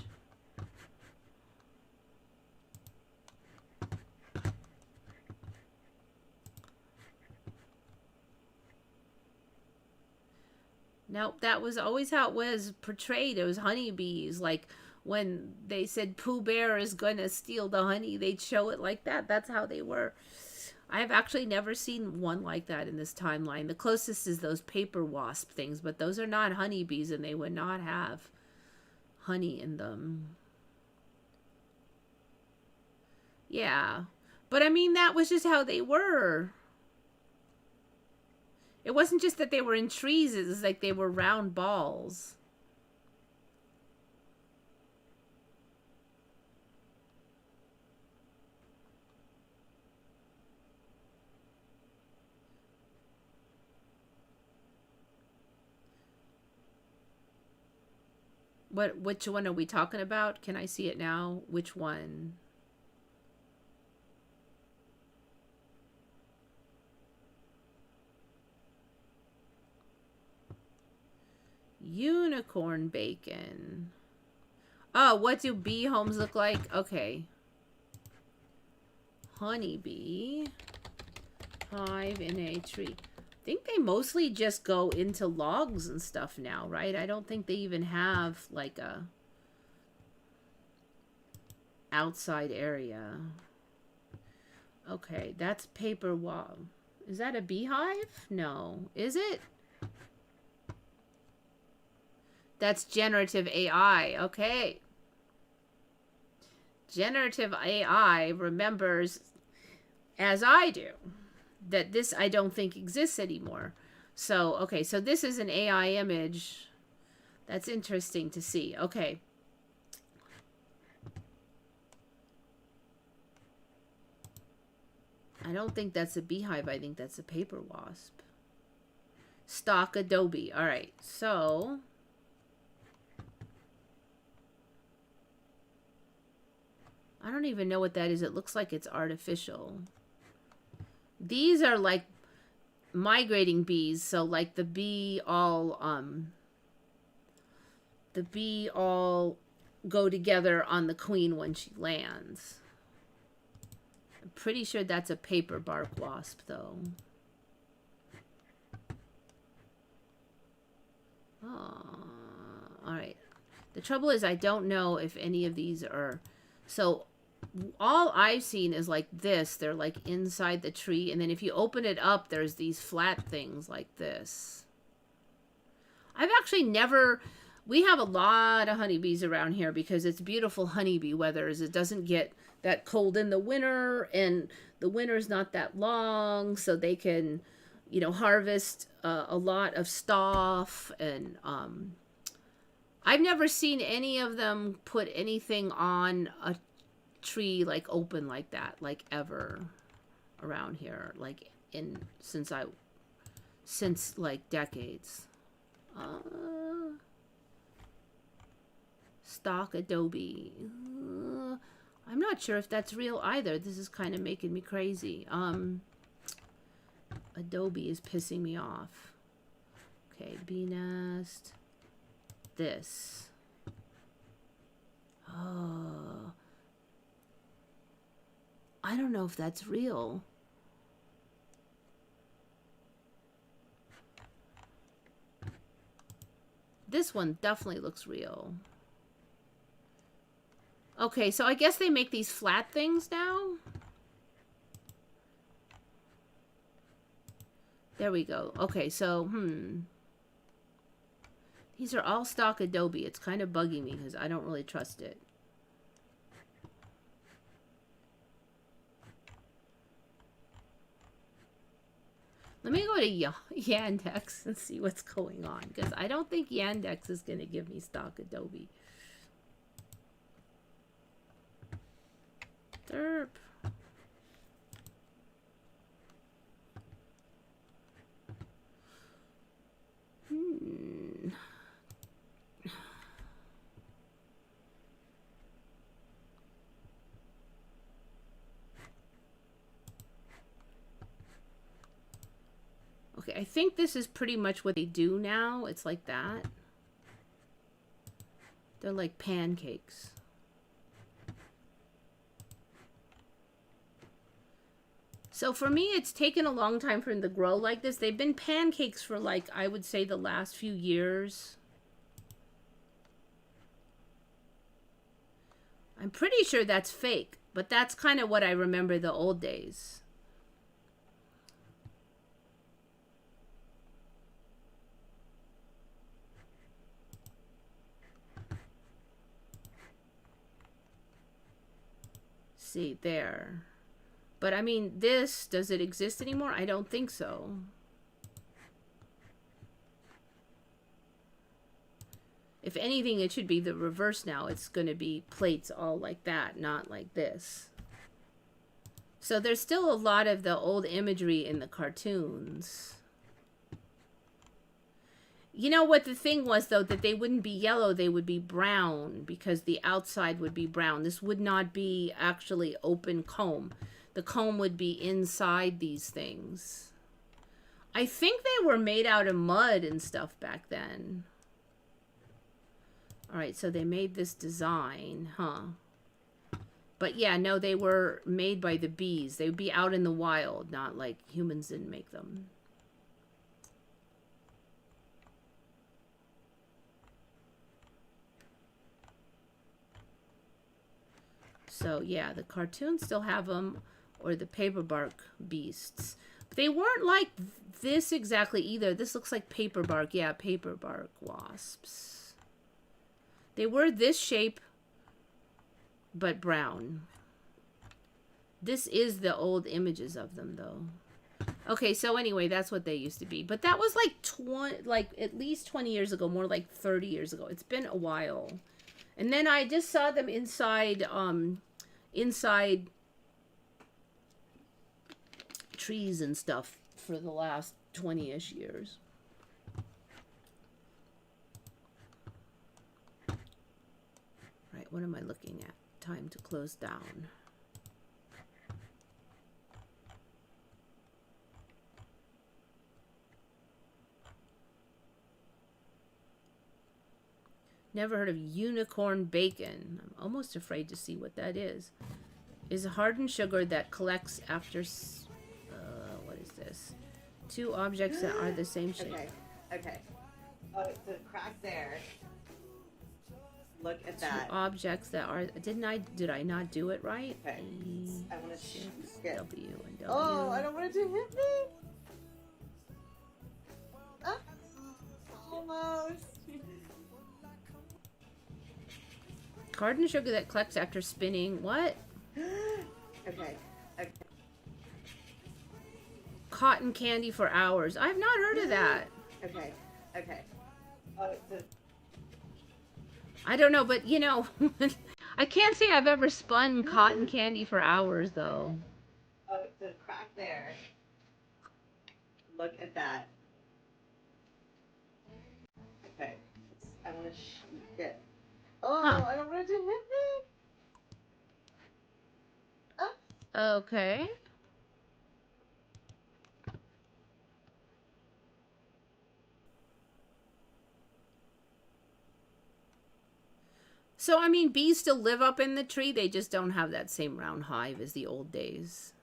Nope, that was always how it was portrayed. It was honeybees. Like, when they said Pooh Bear is going to steal the honey, they'd show it like that. That's how they were. I've actually never seen one like that in this timeline. The closest is those paper wasp things, but those are not honeybees, and they would not have honey in them. Yeah. But, I mean, that was just how they were. It wasn't just that they were in trees. It was like they were round balls. Which one are we talking about? Can I see it now? Which one? Unicorn bacon. Oh, what do bee homes look like? Okay. Honeybee. Hive in a tree. I think they mostly just go into logs and stuff now, right? I don't think they even have like a outside area. Okay, that's paper wall. Is that a beehive? No. Is it? That's generative AI. Okay. Generative AI remembers, as I do, that this I don't think exists anymore. So, okay, so this is an AI image. That's interesting to see. Okay. I don't think that's a beehive. I think that's a paper wasp. Stock adobe. All right, so I don't even know what that is. It looks like it's artificial. These are like migrating bees, so like the bee all go together on the queen when she lands. I'm pretty sure that's a paper bark wasp though. Oh, all right. The trouble is I don't know if any of these are, so all I've seen is like this. They're like inside the tree, and then if you open it up, there's these flat things like this. I've actually never... We have a lot of honeybees around here because it's beautiful honeybee weather. It doesn't get that cold in the winter, and the winter's not that long, so they can, you know, harvest a lot of stuff. And I've never seen any of them put anything on a tree like open like that, like ever around here, like since like decades. Stock adobe. I'm not sure if that's real either. This is kind of making me crazy. Adobe is pissing me off. Okay, bee nest. This. Oh, I don't know if that's real. This one definitely looks real. Okay, so I guess they make these flat things now. There we go. Okay, so, these are all stock adobe. It's kind of bugging me because I don't really trust it. Let me go to Yandex and see what's going on, because I don't think Yandex is going to give me stock adobe. Derp. Okay, I think this is pretty much what they do now. It's like that. They're like pancakes. So for me, it's taken a long time for them to grow like this. They've been pancakes for like, I would say, the last few years. I'm pretty sure that's fake, but that's kind of what I remember the old days. See, there. But I mean, this, does it exist anymore? I don't think so. If anything, it should be the reverse now. It's going to be plates all like that, not like this. So there's still a lot of the old imagery in the cartoons. You know what the thing was, though, that they wouldn't be yellow, they would be brown, because the outside would be brown. This would not be actually open comb. The comb would be inside these things. I think they were made out of mud and stuff back then. All right, so they made this design, huh? But yeah, no, they were made by the bees. They would be out in the wild, not like humans didn't make them. So yeah, the cartoons still have them, or the paperbark beasts. But they weren't like this exactly either. This looks like paperbark. Yeah, paperbark wasps. They were this shape, but brown. This is the old images of them, though. Okay, so anyway, that's what they used to be. But that was like at least 20 years ago, more like 30 years ago. It's been a while. And then I just saw them inside inside trees and stuff for the last 20-ish years. Right, what am I looking at? Time to close down. Never heard of unicorn bacon. I'm almost afraid to see what that is. Is a hardened sugar that collects after... what is this? Two objects that are the same shape. Okay, okay. Oh, it's a crack there. Look at that. Two objects that are... Did I not do it right? Okay. I want to get... W and W. Oh, I don't want it to hit me. Ah, almost. Hardened sugar that collects after spinning. What? Okay. Okay. Cotton candy for hours. I've not heard of that. Okay. Okay. Oh, it's a... I don't know, but you know, I can't say I've ever spun cotton candy for hours, though. Oh, it's a crack there. Look at that. Okay. I want to get... Oh, huh. I don't want it to hit me. Ah. Okay. So, I mean, bees still live up in the tree. They just don't have that same round hive as the old days.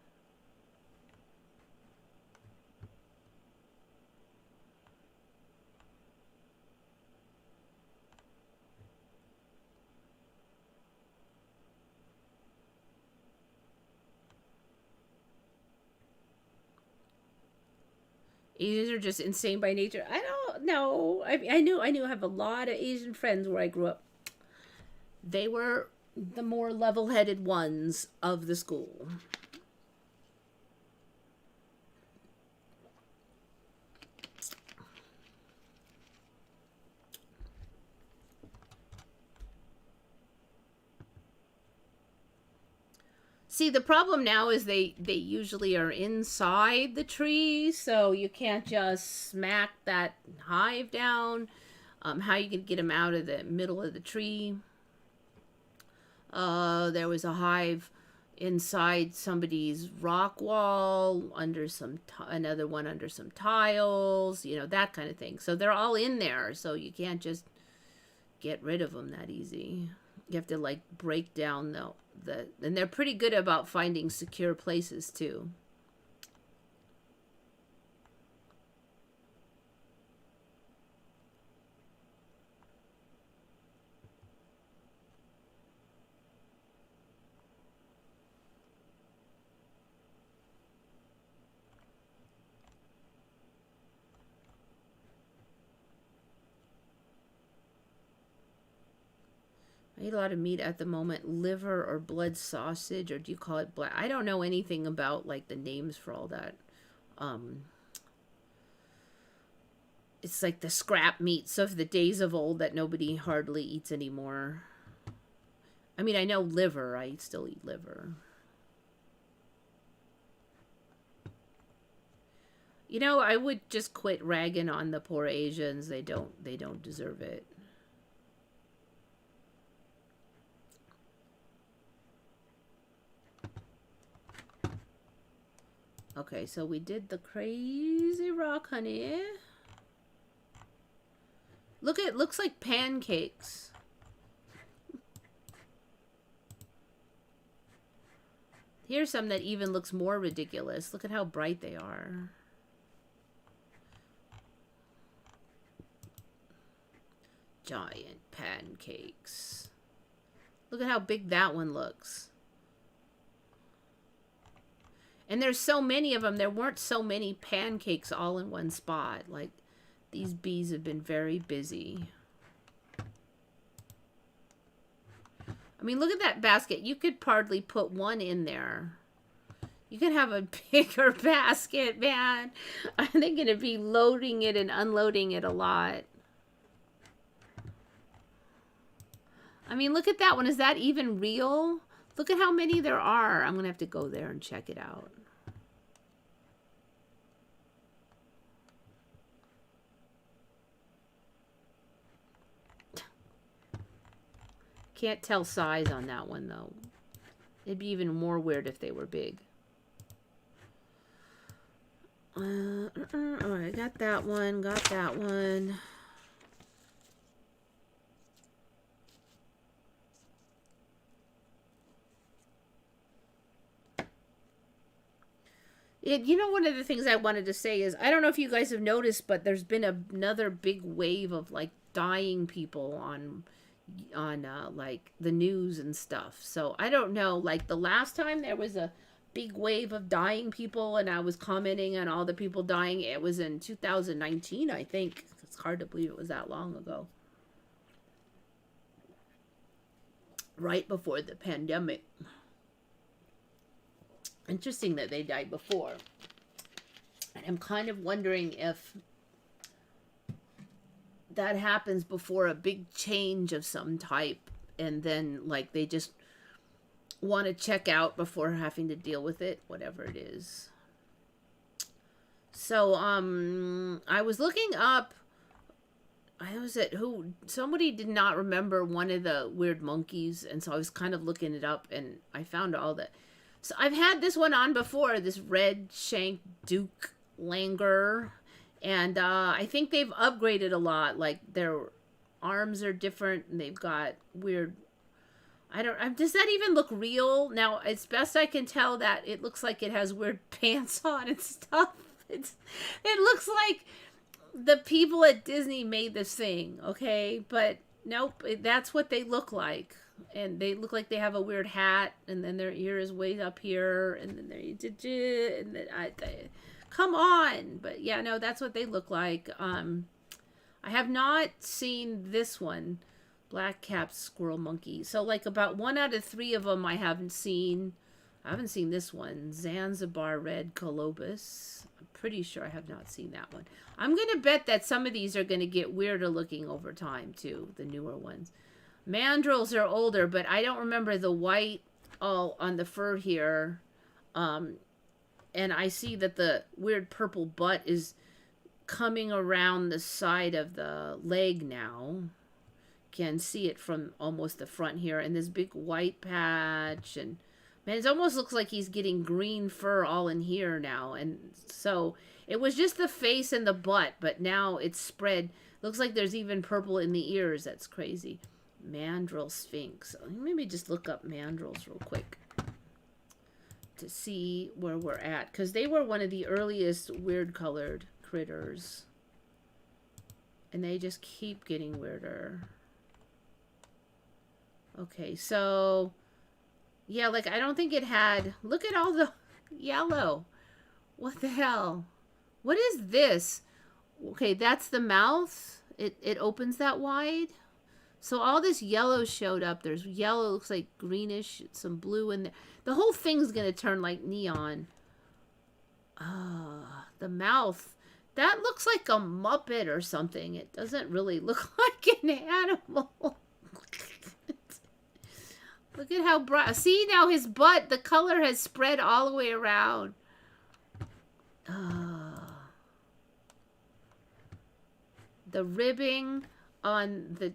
Asians are just insane by nature. I don't know. I knew I have a lot of Asian friends where I grew up. They were the more level-headed ones of the school. See, the problem now is they usually are inside the tree, so you can't just smack that hive down. How you can get them out of the middle of the tree? There was a hive inside somebody's rock wall, under another one under some tiles, you know, that kind of thing. So they're all in there, so you can't just get rid of them that easy. You have to like break down and they're pretty good about finding secure places too. I eat a lot of meat at the moment. Liver or blood sausage, or do you call it black? I don't know anything about like the names for all that. It's like the scrap meats of the days of old that nobody hardly eats anymore. I mean, I know liver. I still eat liver. You know, I would just quit ragging on the poor Asians. They don't deserve it. Okay, so we did the crazy rock honey. Look, it looks like pancakes. Here's some that even looks more ridiculous. Look at how bright they are. Giant pancakes. Look at how big that one looks. And there's so many of them. There weren't so many pancakes all in one spot. Like, these bees have been very busy. I mean, look at that basket. You could hardly put one in there. You could have a bigger basket, man. I'm going to be loading it and unloading it a lot. I mean, look at that one. Is that even real? Look at how many there are. I'm going to have to go there and check it out. Can't tell size on that one, though. It'd be even more weird if they were big. Alright, got that one, got that one. You know, one of the things I wanted to say is, I don't know if you guys have noticed, but there's been another big wave of, like, dying people on like the news and stuff. So I don't know, like the last time there was a big wave of dying people and I was commenting on all the people dying, it was in 2019, I think. It's hard to believe it was that long ago, right before the pandemic. Interesting that they died before. And I'm kind of wondering if that happens before a big change of some type, and then like they just want to check out before having to deal with it, whatever it is. So I was looking up, I was at who somebody did not remember one of the weird monkeys, and so I was kind of looking it up and I found all that. So I've had this one on before, this red shank Duke Langer. And I think they've upgraded a lot. Like, their arms are different, and they've got weird... does that even look real? Now, it's best I can tell that it looks like it has weird pants on and stuff. It looks like the people at Disney made this thing, okay? But, nope, that's what they look like. And they look like they have a weird hat, and then their ear is way up here, and then they're... And then come on. But yeah, no, that's what they look like. I have not seen this one, black-capped squirrel monkey. So like about 1 out of 3 of them I haven't seen. I haven't seen this one, Zanzibar red colobus. I'm pretty sure I have not seen that one. I'm gonna bet that some of these are gonna get weirder looking over time too, the newer ones. Mandrills are older, but I don't remember the white all on the fur here. And I see that the weird purple butt is coming around the side of the leg now. Can see it from almost the front here. And this big white patch. And man, it almost looks like he's getting green fur all in here now. And so it was just the face and the butt, but now it's spread. Looks like there's even purple in the ears. That's crazy. Mandrill Sphinx. Maybe just look up mandrills real quick to see where we're at, because they were one of the earliest weird colored critters, and they just keep getting weirder. Okay, so yeah, like I don't think it had, look at all the yellow. What the hell? What is this? Okay, that's the mouth. It opens that wide. So all this yellow showed up. There's yellow, looks like greenish, some blue in there. The whole thing's going to turn like neon. The mouth. That looks like a Muppet or something. It doesn't really look like an animal. Look at how bright. See, now his butt, the color has spread all the way around. The ribbing on the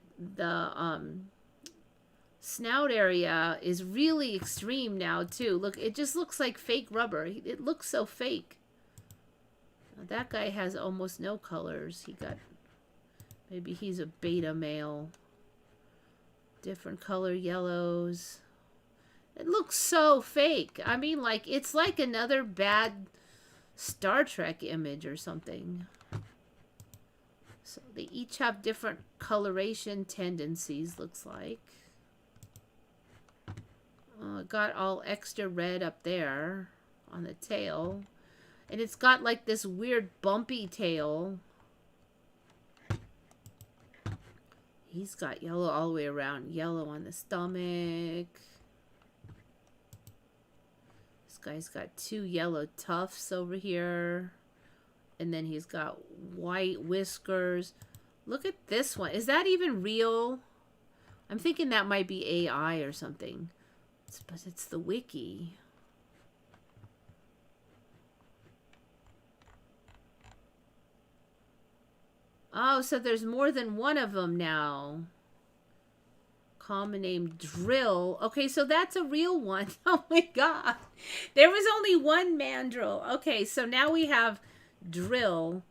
snout area is really extreme now too. Look, it just looks like fake rubber. It looks so fake. Now, that guy has almost no colors. Maybe he's a beta male. Different color yellows. It looks so fake. I mean, like, it's like another bad Star Trek image or something. So they each have different coloration tendencies, looks like. It got all extra red up there on the tail. And it's got like this weird bumpy tail. He's got yellow all the way around. Yellow on the stomach. This guy's got 2 yellow tufts over here. And then he's got white whiskers. Look at this one. Is that even real? I'm thinking that might be AI or something. But it's the wiki. Oh, so there's more than one of them now. Common name Drill. Okay, so that's a real one. Oh my god. There was only one mandrill. Okay, so now we have Drill.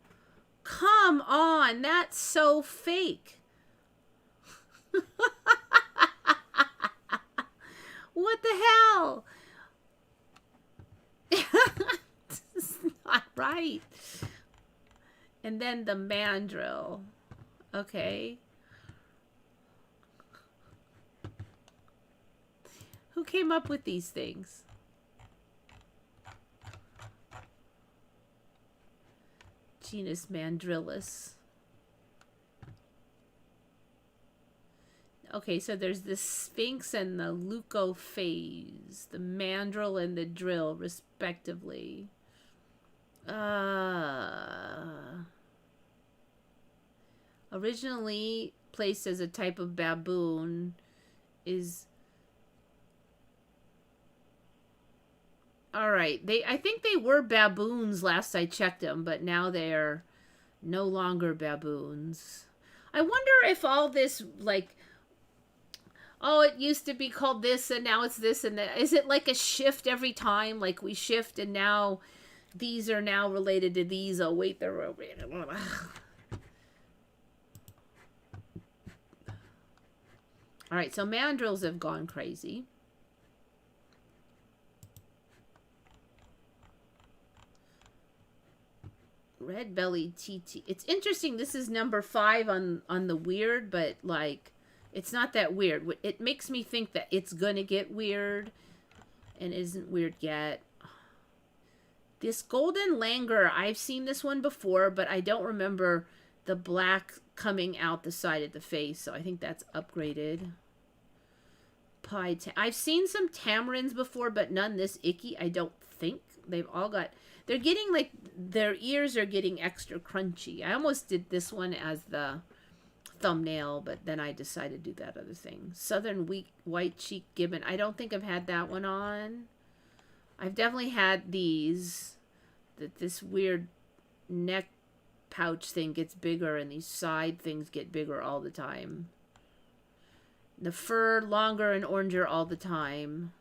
Come on, that's so fake. What the hell? This is not right. And then the mandrill. Okay. Who came up with these things? Genus Mandrillus. Okay, so there's the Sphinx and the Leucophase, the mandrill and the drill, respectively. Originally placed as a type of baboon, is... Alright, I think they were baboons last I checked them, but now they are no longer baboons. I wonder if all this, like... Oh, it used to be called this, and now it's this and that. Is it like a shift every time? Like, we shift, and now these are now related to these. Oh, wait, they're over. Alright, so mandrills have gone crazy. Red-bellied TT. It's interesting, this is number 5 on the weird, but, like... It's not that weird. It makes me think that it's gonna get weird. And isn't weird yet. This golden langur, I've seen this one before, but I don't remember the black coming out the side of the face. So I think that's upgraded. I've seen some tamarins before, but none this icky, I don't think. They've all got... They're getting, like... Their ears are getting extra crunchy. I almost did this one as the... thumbnail, but then I decided to do that other thing. Southern white cheek gibbon. I don't think I've had that one on. I've definitely had these. This weird neck pouch thing gets bigger and these side things get bigger all the time. The fur longer and oranger all the time.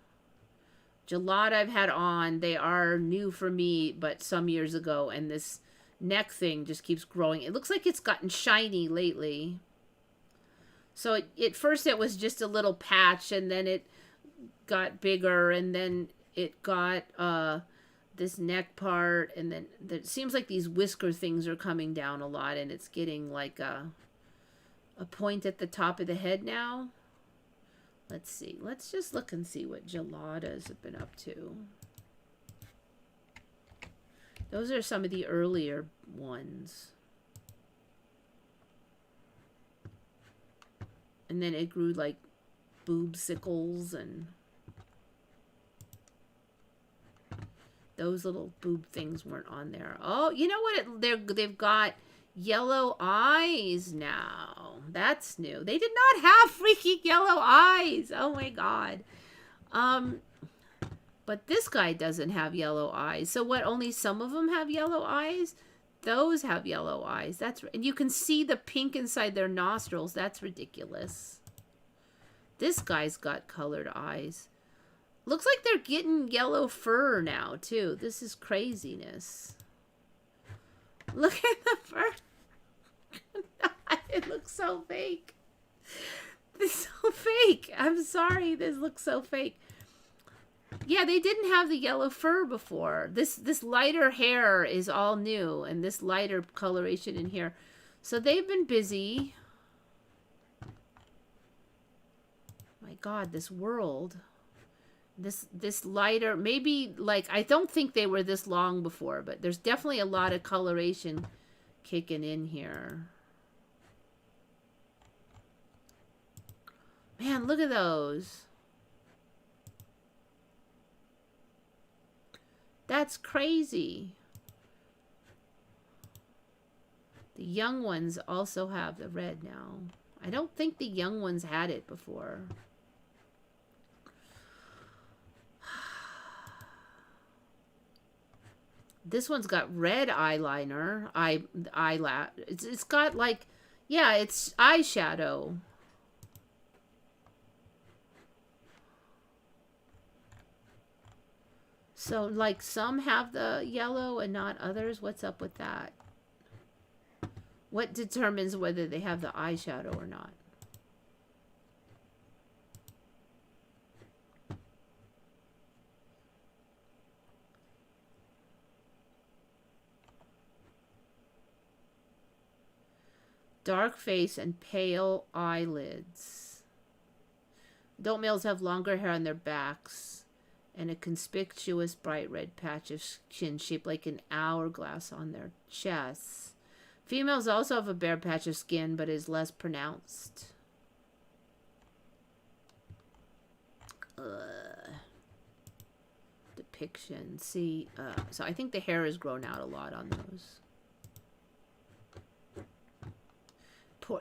Gelada I've had on. They are new for me, but some years ago, and this neck thing just keeps growing. It looks like it's gotten shiny lately. So at first it was just a little patch, and then it got bigger, and then it got this neck part, and then it seems like these whisker things are coming down a lot, and it's getting like a point at the top of the head now. Let's see. Let's just look and see what geladas have been up to. Those are some of the earlier ones. And then it grew like boobsicles, and those little boob things weren't on there. Oh, you know what? They've got yellow eyes now. That's new. They did not have freaking yellow eyes. Oh my god. But this guy doesn't have yellow eyes. So what, only some of them have yellow eyes? those have yellow eyes. And you can see the pink inside their nostrils. That's ridiculous. This guy's got colored eyes. Looks like they're getting yellow fur now, too. This is craziness. Look at the fur. It looks so fake. This is so fake. I'm sorry. This looks so fake. Yeah, they didn't have the yellow fur before. This lighter hair is all new, and this lighter coloration in here. So they've been busy. My God, this world. This lighter, maybe, like, I don't think they were this long before, but there's definitely a lot of coloration kicking in here. Man, look at those. That's crazy. The young ones also have the red now. I don't think the young ones had it before. This one's got red eyeliner. Eyelash. It's got like, yeah, it's eyeshadow. So, like, some have the yellow and not others. What's up with that? What determines whether they have the eyeshadow or not? Dark face and pale eyelids. Adult males have longer hair on their backs and a conspicuous bright red patch of skin shaped like an hourglass on their chests. Females also have a bare patch of skin, but is less pronounced. Depiction. See, so I think the hair has grown out a lot on those.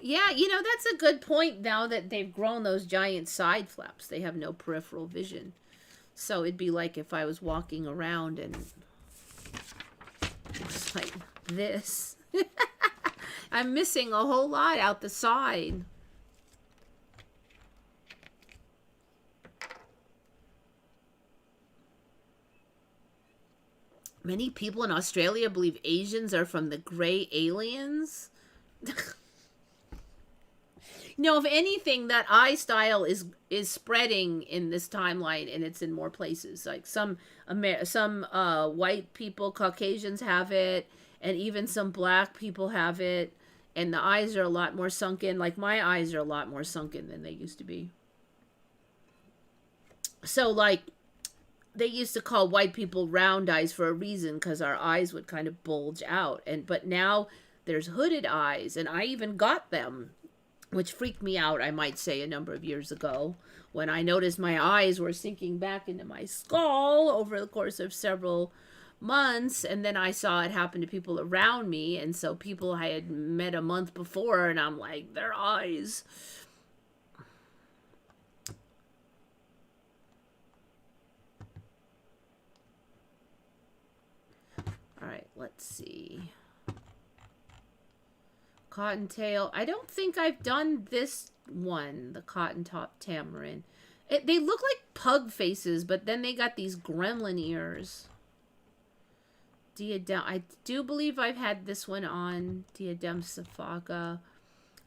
Yeah, you know, that's a good point now that they've grown those giant side flaps. They have no peripheral vision. So it'd be like if I was walking around and it's like this. I'm missing a whole lot out the side. Many people in Australia believe Asians are from the gray aliens. No, if anything, that eye style is spreading in this timeline, and it's in more places. Like some white people, Caucasians have it, and even some black people have it, and the eyes are a lot more sunken. Like my eyes are a lot more sunken than they used to be. So, like, they used to call white people round eyes for a reason, because our eyes would kind of bulge out. But now there's hooded eyes, and I even got them, which freaked me out, I might say, a number of years ago, when I noticed my eyes were sinking back into my skull over the course of several months, and then I saw it happen to people around me, and so people I had met a month before, and I'm like, their eyes. All right, let's see. Cottontail. I don't think I've done this one, the cotton top tamarin. They look like pug faces, but then they got these gremlin ears. Diadem. I do believe I've had this one on. Diadem Safaga.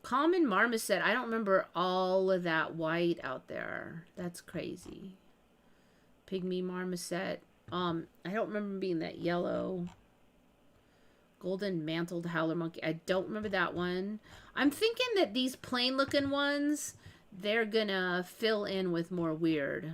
Common marmoset. I don't remember all of that white out there. That's crazy. Pygmy marmoset. I don't remember being that yellow. Golden mantled howler monkey. I don't remember that one. I'm thinking that these plain looking ones, they're gonna fill in with more weird.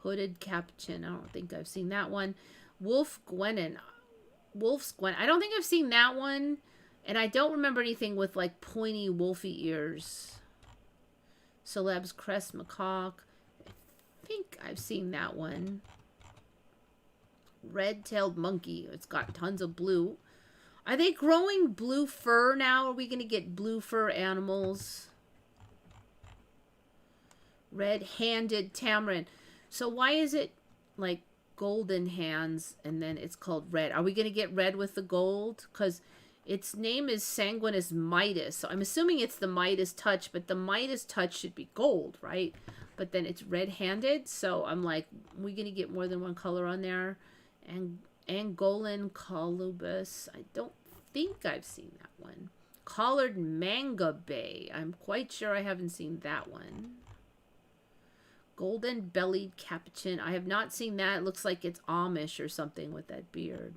Hooded capuchin. I don't think I've seen that one. Wolf's Gwen. I don't think I've seen that one. And I don't remember anything with like pointy wolfy ears. Celeb's crest macaque. I think I've seen that one. Red-tailed monkey. It's got tons of blue. Are they growing blue fur now? Are we going to get blue fur animals? Red-handed tamarin. So why is it like golden hands, and then it's called red. Are we going to get red with the gold? Because its name is Sanguinis Midas. So I'm assuming it's the Midas touch, but the Midas touch should be gold, right? But then it's red-handed, so I'm like, we're going to get more than one color on there. And Angolan colubus. I don't think I've seen that one. Collared manga bay. I'm quite sure I haven't seen that one. Golden bellied capuchin. I have not seen that. It looks like it's Amish or something with that beard.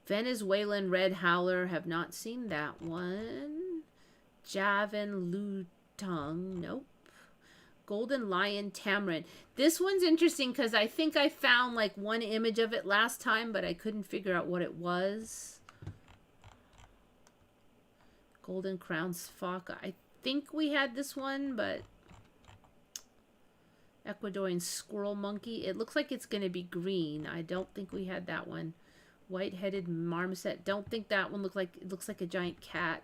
Venezuelan red howler. Have not seen that one. Javan lutong. Nope. Golden lion tamarin. This one's interesting because I think I found like one image of it last time, but I couldn't figure out what it was. Golden crown sphaka. I think we had this one, but Ecuadorian squirrel monkey. It looks like it's going to be green. I don't think we had that one. White-headed marmoset. Don't think that one looks like a giant cat.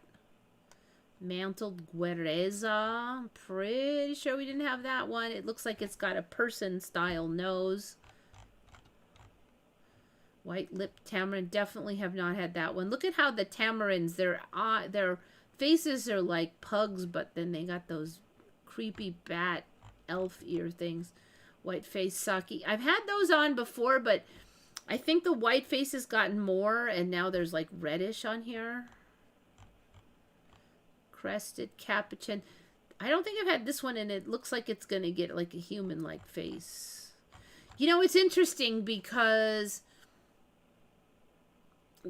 Mantled guereza. Pretty sure we didn't have that one. It looks like it's got a person-style nose. White-lipped tamarin. Definitely have not had that one. Look at how the tamarins, their faces are like pugs, but then they got those creepy bat elf ear things. White face sake. I've had those on before, but I think the white face has gotten more, and now there's like reddish on here. Crested capuchin. I don't think I've had this one, and it looks like it's going to get like a human-like face. You know, it's interesting because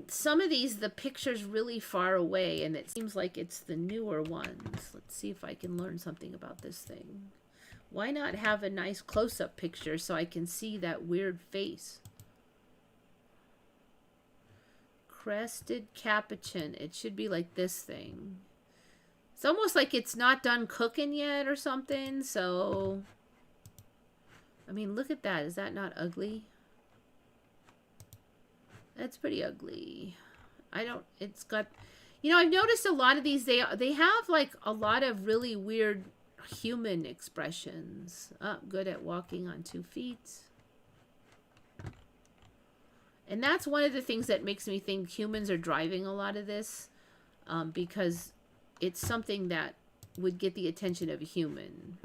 some of these, the picture's really far away, and it seems like it's the newer ones. Let's see if I can learn something about this thing. Why not have a nice close-up picture so I can see that weird face? Crested capuchin. It should be like this thing. It's almost like it's not done cooking yet or something, so... I mean, look at that. Is that not ugly? That's pretty ugly. It's got... You know, I've noticed a lot of these, they have, like, a lot of really weird human expressions. Oh, good at walking on 2 feet. And that's one of the things that makes me think humans are driving a lot of this, because it's something that would get the attention of a human.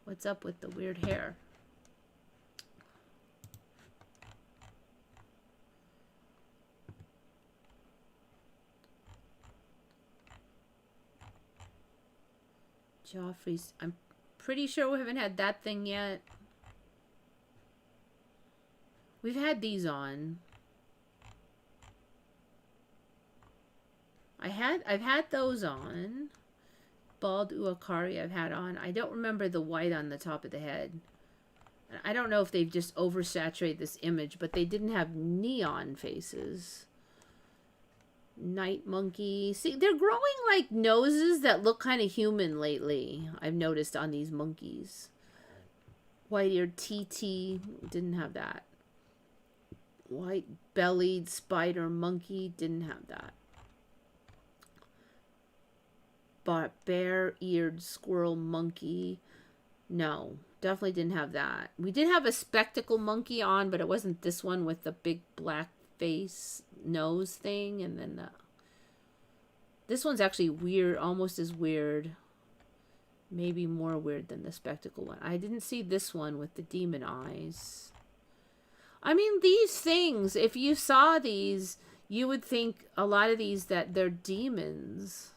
What's up with the weird hair? Joffrey's. I'm pretty sure we haven't had that thing yet. We've had these on. I've had those on. Bald Uakari I've had on. I don't remember the white on the top of the head. I don't know if they've just oversaturated this image, but they didn't have neon faces. Night monkey. See, they're growing like noses that look kind of human lately. I've noticed on these monkeys. White-eared TT. Didn't have that. White-bellied spider monkey. Didn't have that. Bare-eared squirrel monkey. No, definitely didn't have that. We did have a spectacle monkey on, but it wasn't this one with the big black face nose thing. And then this one's actually weird, almost as weird. Maybe more weird than the spectacle one. I didn't see this one with the demon eyes. I mean, these things, if you saw these, you would think a lot of these that they're demons.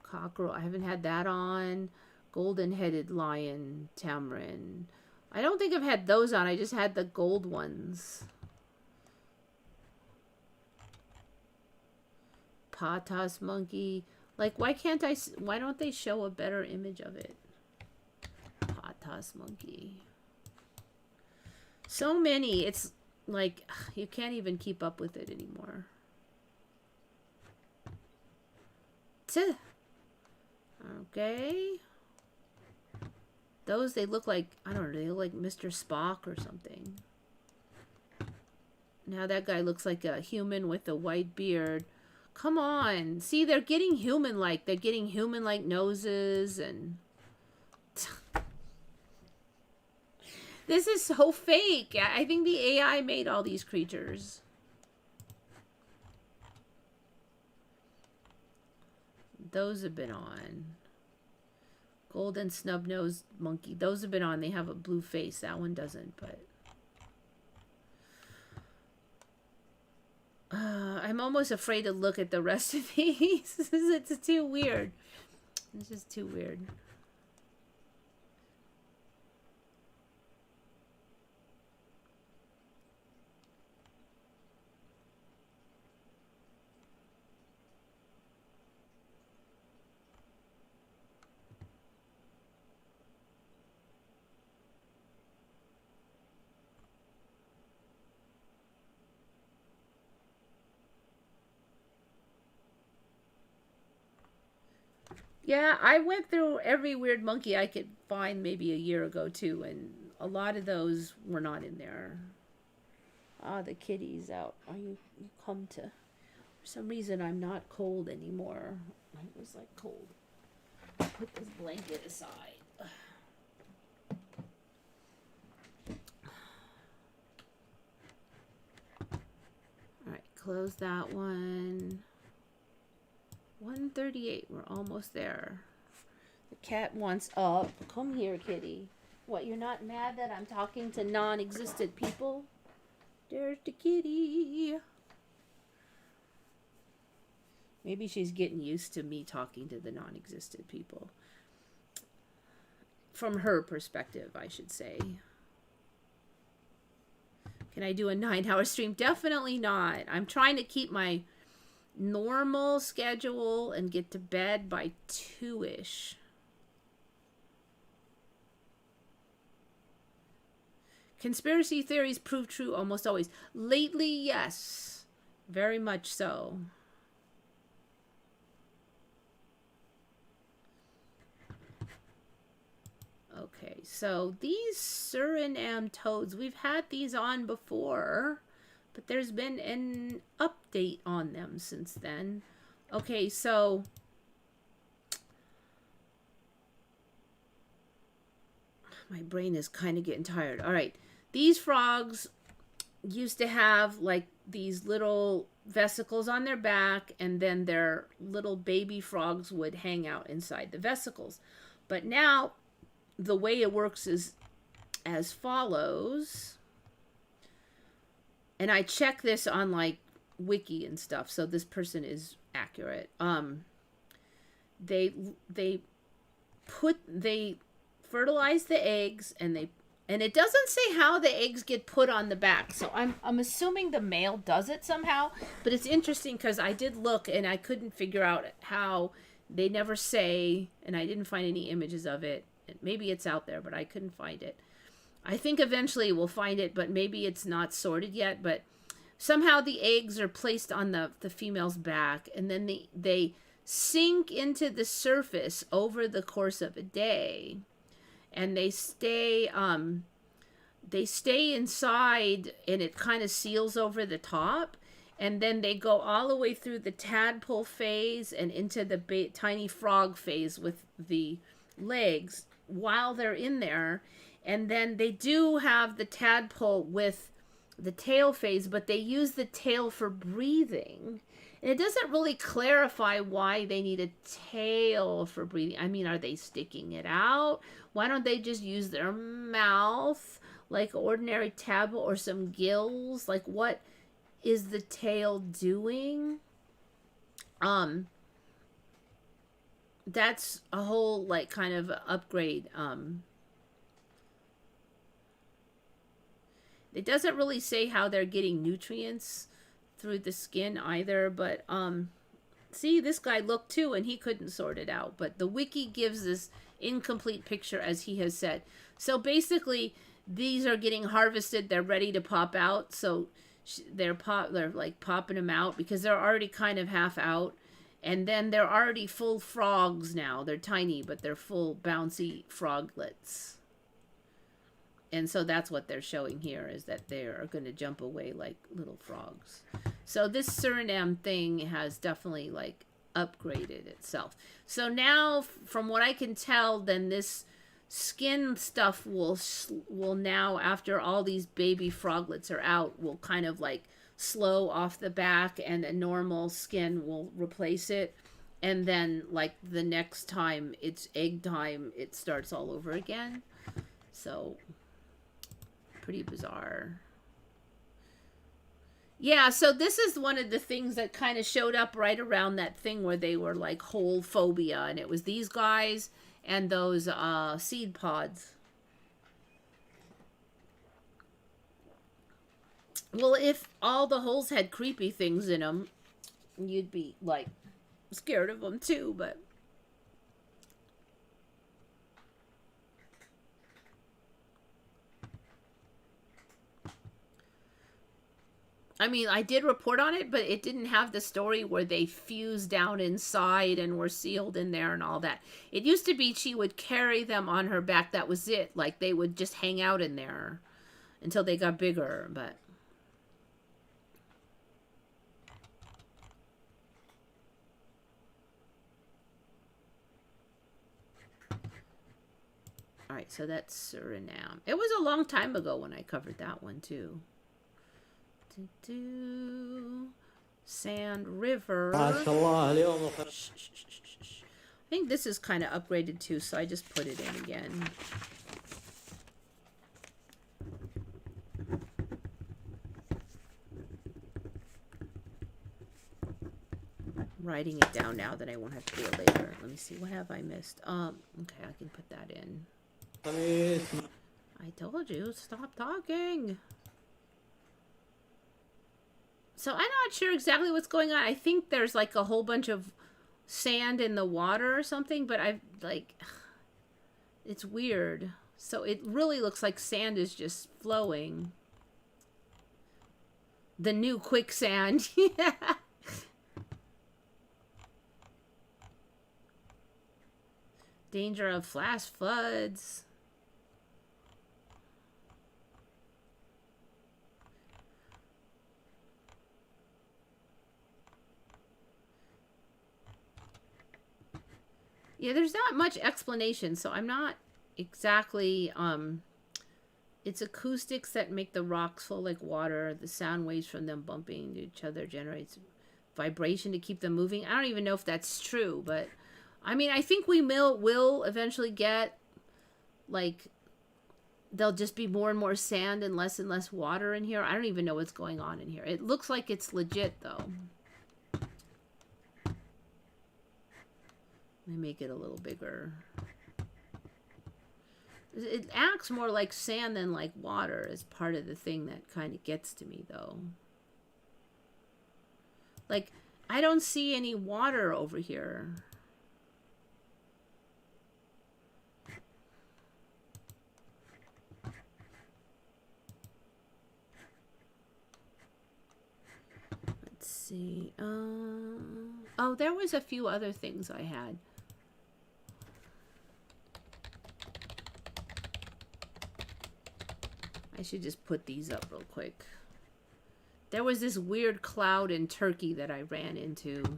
Cockerel. I haven't had that on. Golden-headed lion tamarin. I don't think I've had those on. I just had the gold ones. Patas monkey. Like, why don't they show a better image of it? Patas monkey. So many. It's like, you can't even keep up with it anymore. Tuh. Okay. Those, they look like, I don't know, they look like Mr. Spock or something. Now that guy looks like a human with a white beard. Come on. See, they're getting human-like. They're getting human-like noses and This is so fake. I think the AI made all these creatures. Those have been on. Golden snub-nosed monkey. Those have been on. They have a blue face. That one doesn't, but... I'm almost afraid to look at the rest of these. It's too weird. It's just too weird. Yeah, I went through every weird monkey I could find maybe a year ago too, and a lot of those were not in there. Ah, the kitty's out. Oh, you come to... For some reason, I'm not cold anymore. I was like cold. Put this blanket aside. Alright, close that one. 138. We're almost there. The cat wants up. Come here, kitty. What, you're not mad that I'm talking to non-existent people? There's the kitty. Maybe she's getting used to me talking to the non-existent people. From her perspective, I should say. Can I do a 9-hour stream? Definitely not. I'm trying to keep my normal schedule and get to bed by 2-ish. Conspiracy theories prove true almost always. Lately, yes. Very much so. Okay, so these Suriname toads, we've had these on before, but there's been an update on them since then. Okay, so my brain is kind of getting tired. All right, these frogs used to have like these little vesicles on their back, and then their little baby frogs would hang out inside the vesicles. But now the way it works is as follows. And I check this on like wiki and stuff, so this person is accurate. They fertilize the eggs, and it doesn't say how the eggs get put on the back. So I'm assuming the male does it somehow, but it's interesting because I did look and I couldn't figure out how. They never say, and I didn't find any images of it. Maybe it's out there, but I couldn't find it. I think eventually we'll find it, but maybe it's not sorted yet. But somehow the eggs are placed on the female's back, and then they sink into the surface over the course of a day, and they stay inside, and it kind of seals over the top. And then they go all the way through the tadpole phase and into the tiny frog phase with the legs while they're in there. And then they do have the tadpole with the tail phase, but they use the tail for breathing. And it doesn't really clarify why they need a tail for breathing. I mean, are they sticking it out? Why don't they just use their mouth like ordinary tadpole, or some gills? Like, what is the tail doing? That's a whole like kind of upgrade. It doesn't really say how they're getting nutrients through the skin either, but see, this guy looked too and he couldn't sort it out, but the wiki gives this incomplete picture, as he has said. So basically these are getting harvested, they're ready to pop out, so they're like popping them out because they're already kind of half out, and then they're already full frogs now. They're tiny, but they're full bouncy froglets. And so that's what they're showing here, is that they are going to jump away like little frogs. So this Suriname thing has definitely like upgraded itself. So now, from what I can tell, then this skin stuff will now, after all these baby froglets are out, will kind of like slow off the back, and a normal skin will replace it. And then like the next time it's egg time, it starts all over again. So pretty bizarre. Yeah, so this is one of the things that kind of showed up right around that thing where they were like whole phobia, and it was these guys and those seed pods. Well, if all the holes had creepy things in them, you'd be like scared of them too, but I mean, I did report on it, but it didn't have the story where they fused down inside and were sealed in there and all that. It used to be she would carry them on her back. That was it. Like they would just hang out in there until they got bigger, but all right, so that's Suriname. It was a long time ago when I covered that one too. Sand River. I think this is kind of upgraded too, so I just put it in again. Writing it down now that I won't have to do it later. Let me see, what have I missed? Okay, I can put that in. I told you, stop talking. So I'm not sure exactly what's going on. I think there's like a whole bunch of sand in the water or something, but I've like, it's weird. So it really looks like sand is just flowing. The new quicksand. Yeah. Danger of flash floods. Yeah, there's not much explanation, so I'm not exactly, it's acoustics that make the rocks flow like water. The sound waves from them bumping into each other generates vibration to keep them moving. I don't even know if that's true, but I mean, I think we will eventually get, like, there'll just be more and more sand and less water in here. I don't even know what's going on in here. It looks like it's legit, though. Let me make it a little bigger. It acts more like sand than like water as part of the thing that kind of gets to me, though. Like, I don't see any water over here. Let's see. Oh, there was a few other things I had. I should just put these up real quick. There was this weird cloud in Turkey that I ran into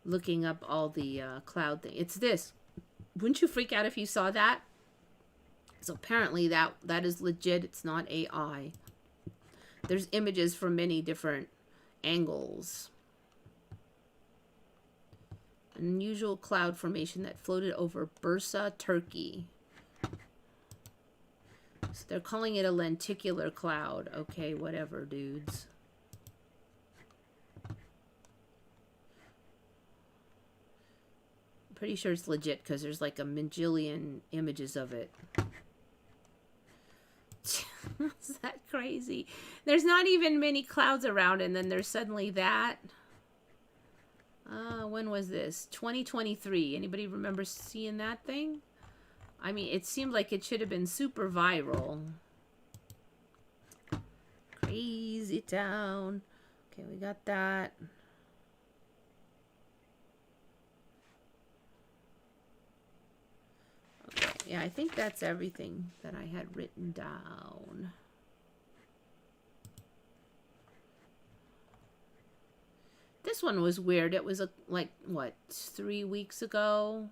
looking up all the cloud thing. It's this. Wouldn't you freak out if you saw that? So apparently that is legit. It's not AI. There's images from many different angles. An unusual cloud formation that floated over Bursa, Turkey. So they're calling it a lenticular cloud. Okay, whatever, dudes. I'm pretty sure it's legit because there's like a majillion images of it. Is that crazy? There's not even many clouds around, and then there's suddenly that. When was this? 2023. Anybody remember seeing that thing? I mean, it seemed like it should have been super viral. Crazy town. Okay, we got that. Okay, yeah, I think that's everything that I had written down. This one was weird. It was like, what, 3 weeks ago?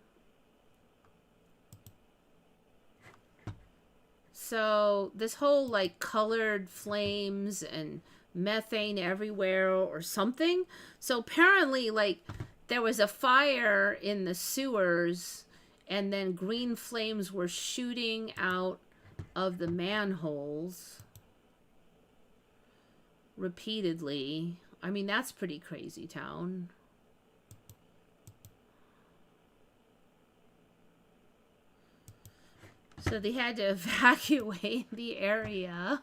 So this whole like colored flames and methane everywhere or something. So apparently like there was a fire in the sewers and then green flames were shooting out of the manholes repeatedly. I mean, that's pretty crazy town. So they had to evacuate the area.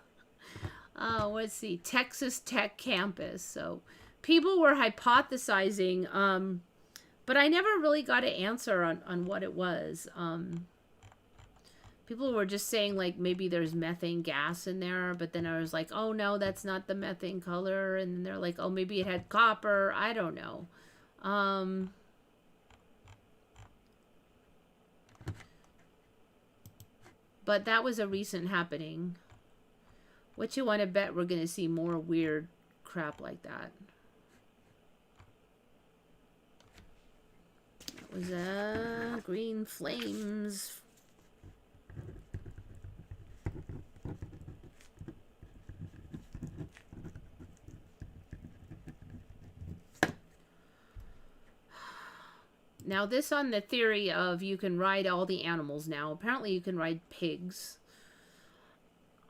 Let's see, Texas Tech campus. So people were hypothesizing, but I never really got an answer on what it was. People were just saying like maybe there's methane gas in there, but then I was like, oh no, that's not the methane color. And then they're like, oh, maybe it had copper. I don't know. But that was a recent happening. What you want to bet we're going to see more weird crap like that? That was green flames. Now this on the theory of you can ride all the animals now. Apparently you can ride pigs.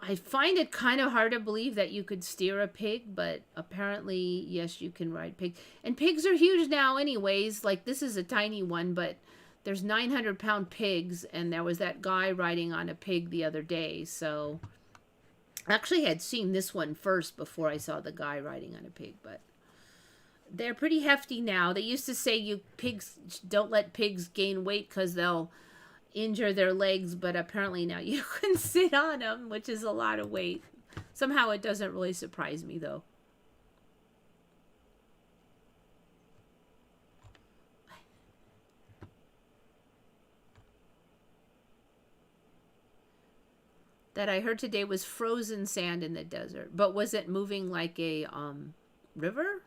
I find it kind of hard to believe that you could steer a pig, but apparently, yes, you can ride pigs. And pigs are huge now anyways. Like, this is a tiny one, but there's 900-pound pigs, and there was that guy riding on a pig the other day. So, I actually had seen this one first before I saw the guy riding on a pig, but they're pretty hefty now. They used to say don't let pigs gain weight because they'll injure their legs, but apparently now you can sit on them, which is a lot of weight. Somehow it doesn't really surprise me though. That I heard today was frozen sand in the desert, but was it moving like a river?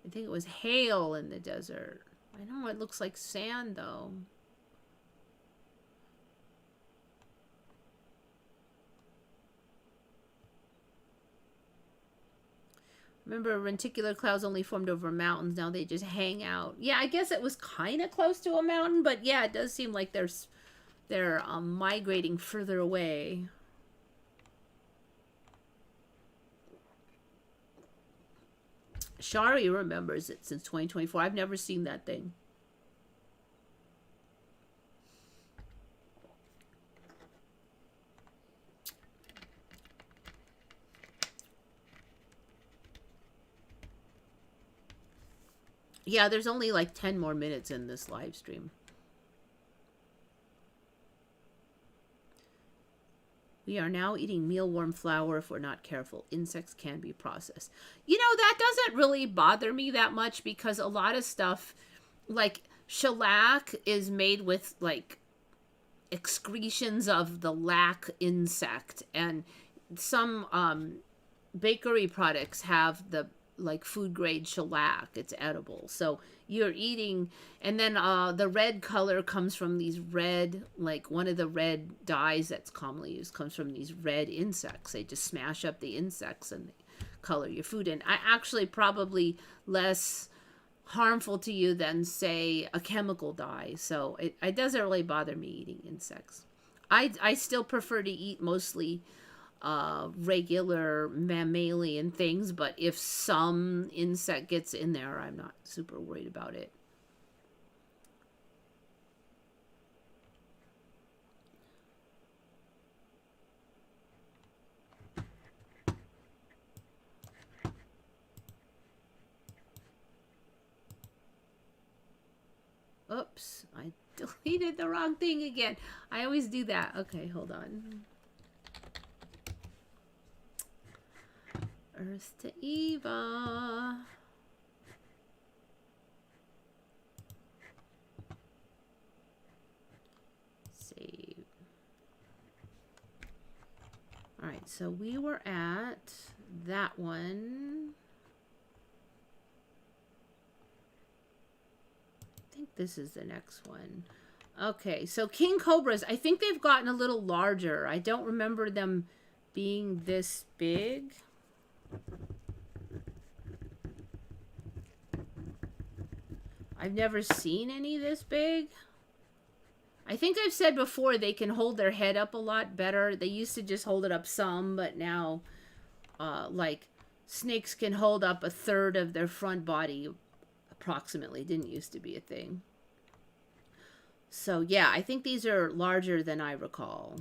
I think it was hail in the desert. I know it looks like sand, though. Remember, renticular clouds only formed over mountains. Now they just hang out. Yeah, I guess it was kind of close to a mountain, but yeah, it does seem like they're migrating further away. Shari remembers it since 2024. I've never seen that thing. Yeah, there's only like 10 more minutes in this live stream. We are now eating mealworm flour if we're not careful. Insects can be processed. You know, that doesn't really bother me that much because a lot of stuff, like shellac, is made with like excretions of the lac insect, and some bakery products have the like food grade shellac. It's edible, so you're eating. And then the red color comes from these red, like one of the red dyes that's commonly used comes from these red insects. They just smash up the insects and they color your food. And I actually probably less harmful to you than say a chemical dye, so it doesn't really bother me eating insects. I still prefer to eat mostly regular mammalian things, but if some insect gets in there, I'm not super worried about it. Oops, I deleted the wrong thing again. I always do that. Okay, hold on. Earth to Eva. Save. Alright, so we were at that one. this is the next one. Okay, so king cobras, I think they've gotten a little larger. I don't remember them being this big. I've never seen any this big. I think I've said before they can hold their head up a lot better. They used to just hold it up some, but now, like, snakes can hold up a third of their front body, approximately. Didn't used to be a thing. So, yeah, I think these are larger than I recall.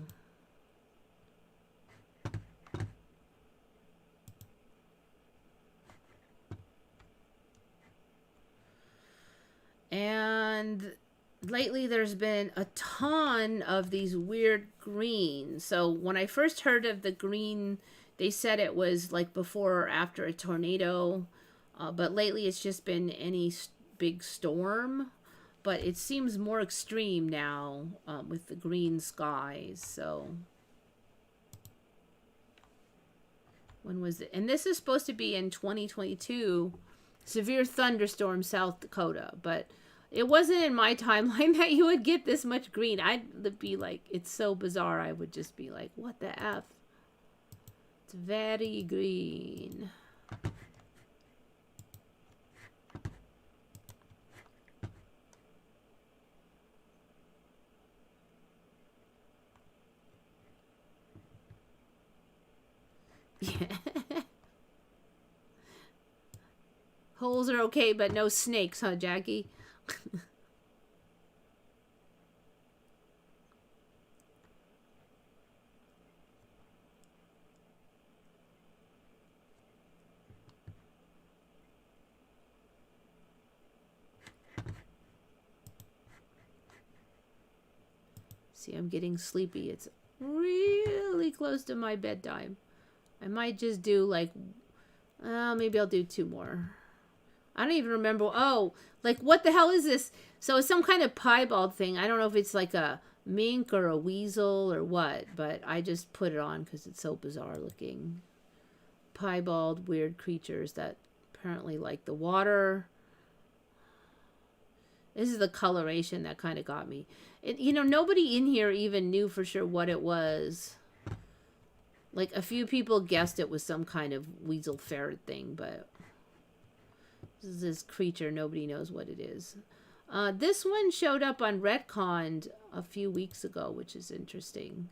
And lately there's been a ton of these weird greens. So when I first heard of the green, they said it was like before or after a tornado. But lately it's just been any big storm. But it seems more extreme now with the green skies. So when was it? And this is supposed to be in 2022. Severe thunderstorm, South Dakota. But it wasn't in my timeline that you would get this much green. I'd be like, it's so bizarre. I would just be like, what the F? It's very green. Yeah. Holes are okay, but no snakes, huh, Jackie? See, I'm getting sleepy. It's really close to my bedtime. I might just do like, maybe I'll do 2 more. I don't even remember. Oh, like what the hell is this? So it's some kind of piebald thing. I don't know if it's like a mink or a weasel or what, but I just put it on because it's so bizarre looking. Piebald, weird creatures that apparently like the water. This is the coloration that kind of got me. Nobody in here even knew for sure what it was. Like, a few people guessed it was some kind of weasel ferret thing, but this is this creature. Nobody knows what it is. This one showed up on Retconned a few weeks ago, which is interesting.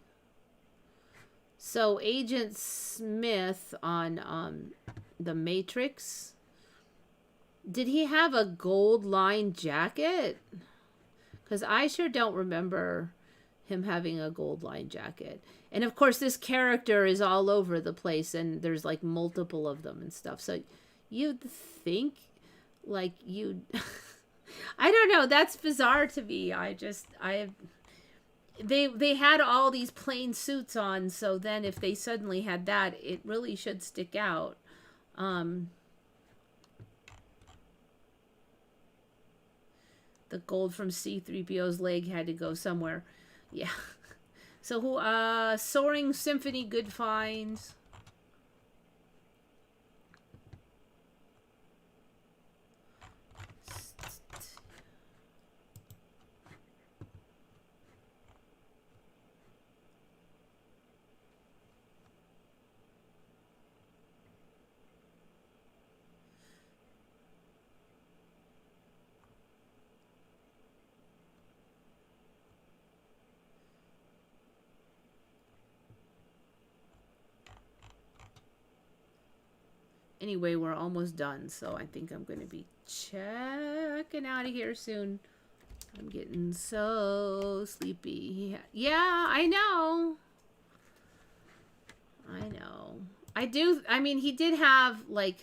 So, Agent Smith on The Matrix, did he have a gold-lined jacket? Because I sure don't remember him having a gold-lined jacket. And, of course, this character is all over the place, and there's, like, multiple of them and stuff. So you'd think, like, you'd... I don't know. That's bizarre to me. They had all these plain suits on, so then if they suddenly had that, it really should stick out. The gold from C-3PO's leg had to go somewhere. Yeah. So, Soaring Symphony, good finds. Anyway, we're almost done, so I think I'm going to be checking out of here soon. I'm getting so sleepy. Yeah, I know. I mean, he did have, like,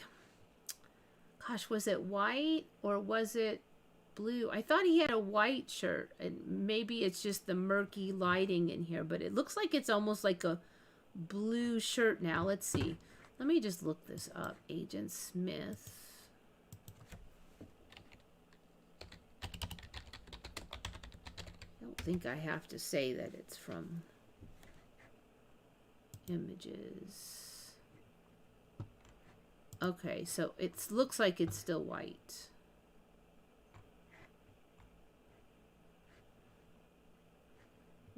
gosh, was it white or was it blue? I thought he had a white shirt, and maybe it's just the murky lighting in here, but it looks like it's almost like a blue shirt now. Let's see. Let me just look this up. Agent Smith. I don't think I have to say that it's from images. Okay, so it looks like it's still white.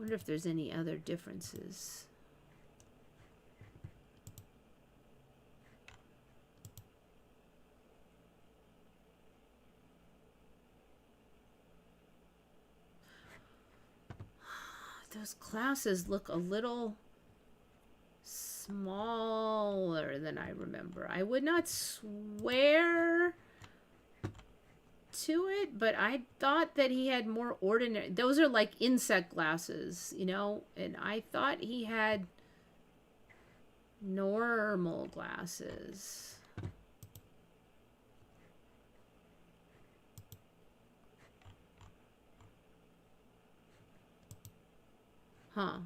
wonder if there's any other differences. Those glasses look a little smaller than I remember. I would not swear to it, but I thought that he had more ordinary. Those are like insect glasses, you know, and I thought he had normal glasses. Huh.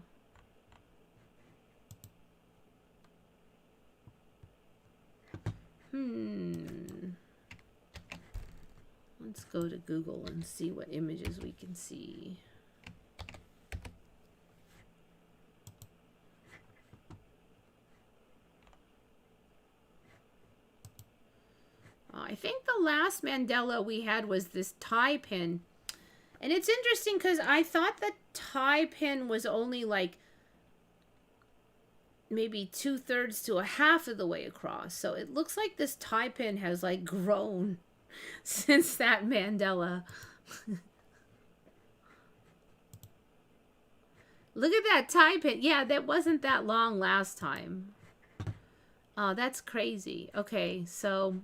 Let's go to Google and see what images we can see. I think the last Mandela we had was this tie pin. And it's interesting because I thought the tie pin was only like maybe 2/3 to a half of the way across. So it looks like this tie pin has like grown since that Mandela. Look at that tie pin. Yeah, that wasn't that long last time. Oh, that's crazy. Okay, so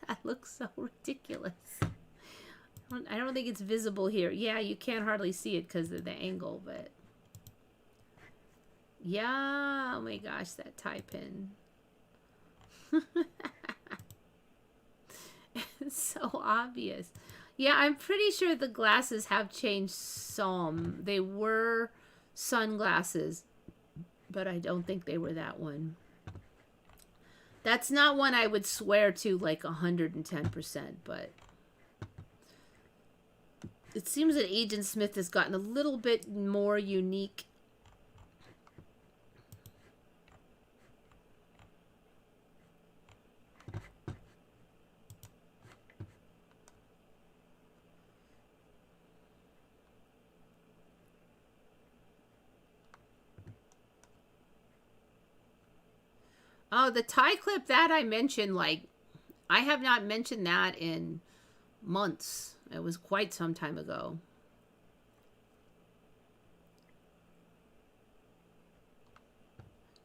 that looks so ridiculous. I don't think it's visible here. Yeah, you can't hardly see it because of the angle, but yeah, oh my gosh, that tie pin. It's so obvious. Yeah, I'm pretty sure the glasses have changed some. They were sunglasses, but I don't think they were that one. That's not one I would swear to like 110%, but it seems that Agent Smith has gotten a little bit more unique. Oh, the tie clip that I mentioned, like, I have not mentioned that in months. It was quite some time ago.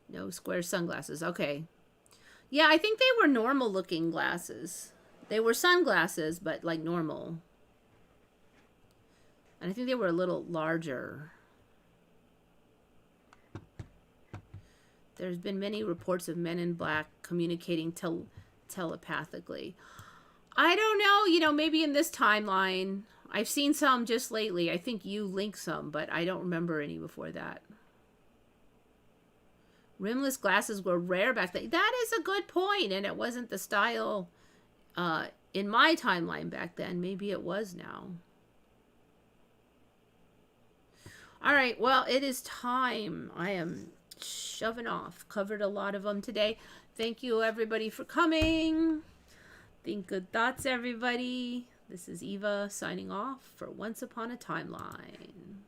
No square sunglasses. Okay. Yeah, I think they were normal looking glasses. They were sunglasses, but like normal. And I think they were a little larger. There's been many reports of men in black communicating telepathically. I don't know, you know, maybe in this timeline. I've seen some just lately. I think you linked some, but I don't remember any before that. Rimless glasses were rare back then. That is a good point, and it wasn't the style in my timeline back then. Maybe it was now. All right, well, it is time. I am shoving off. Covered a lot of them today. Thank you, everybody, for coming. Think good thoughts, everybody. This is Eva signing off for Once Upon a Timeline.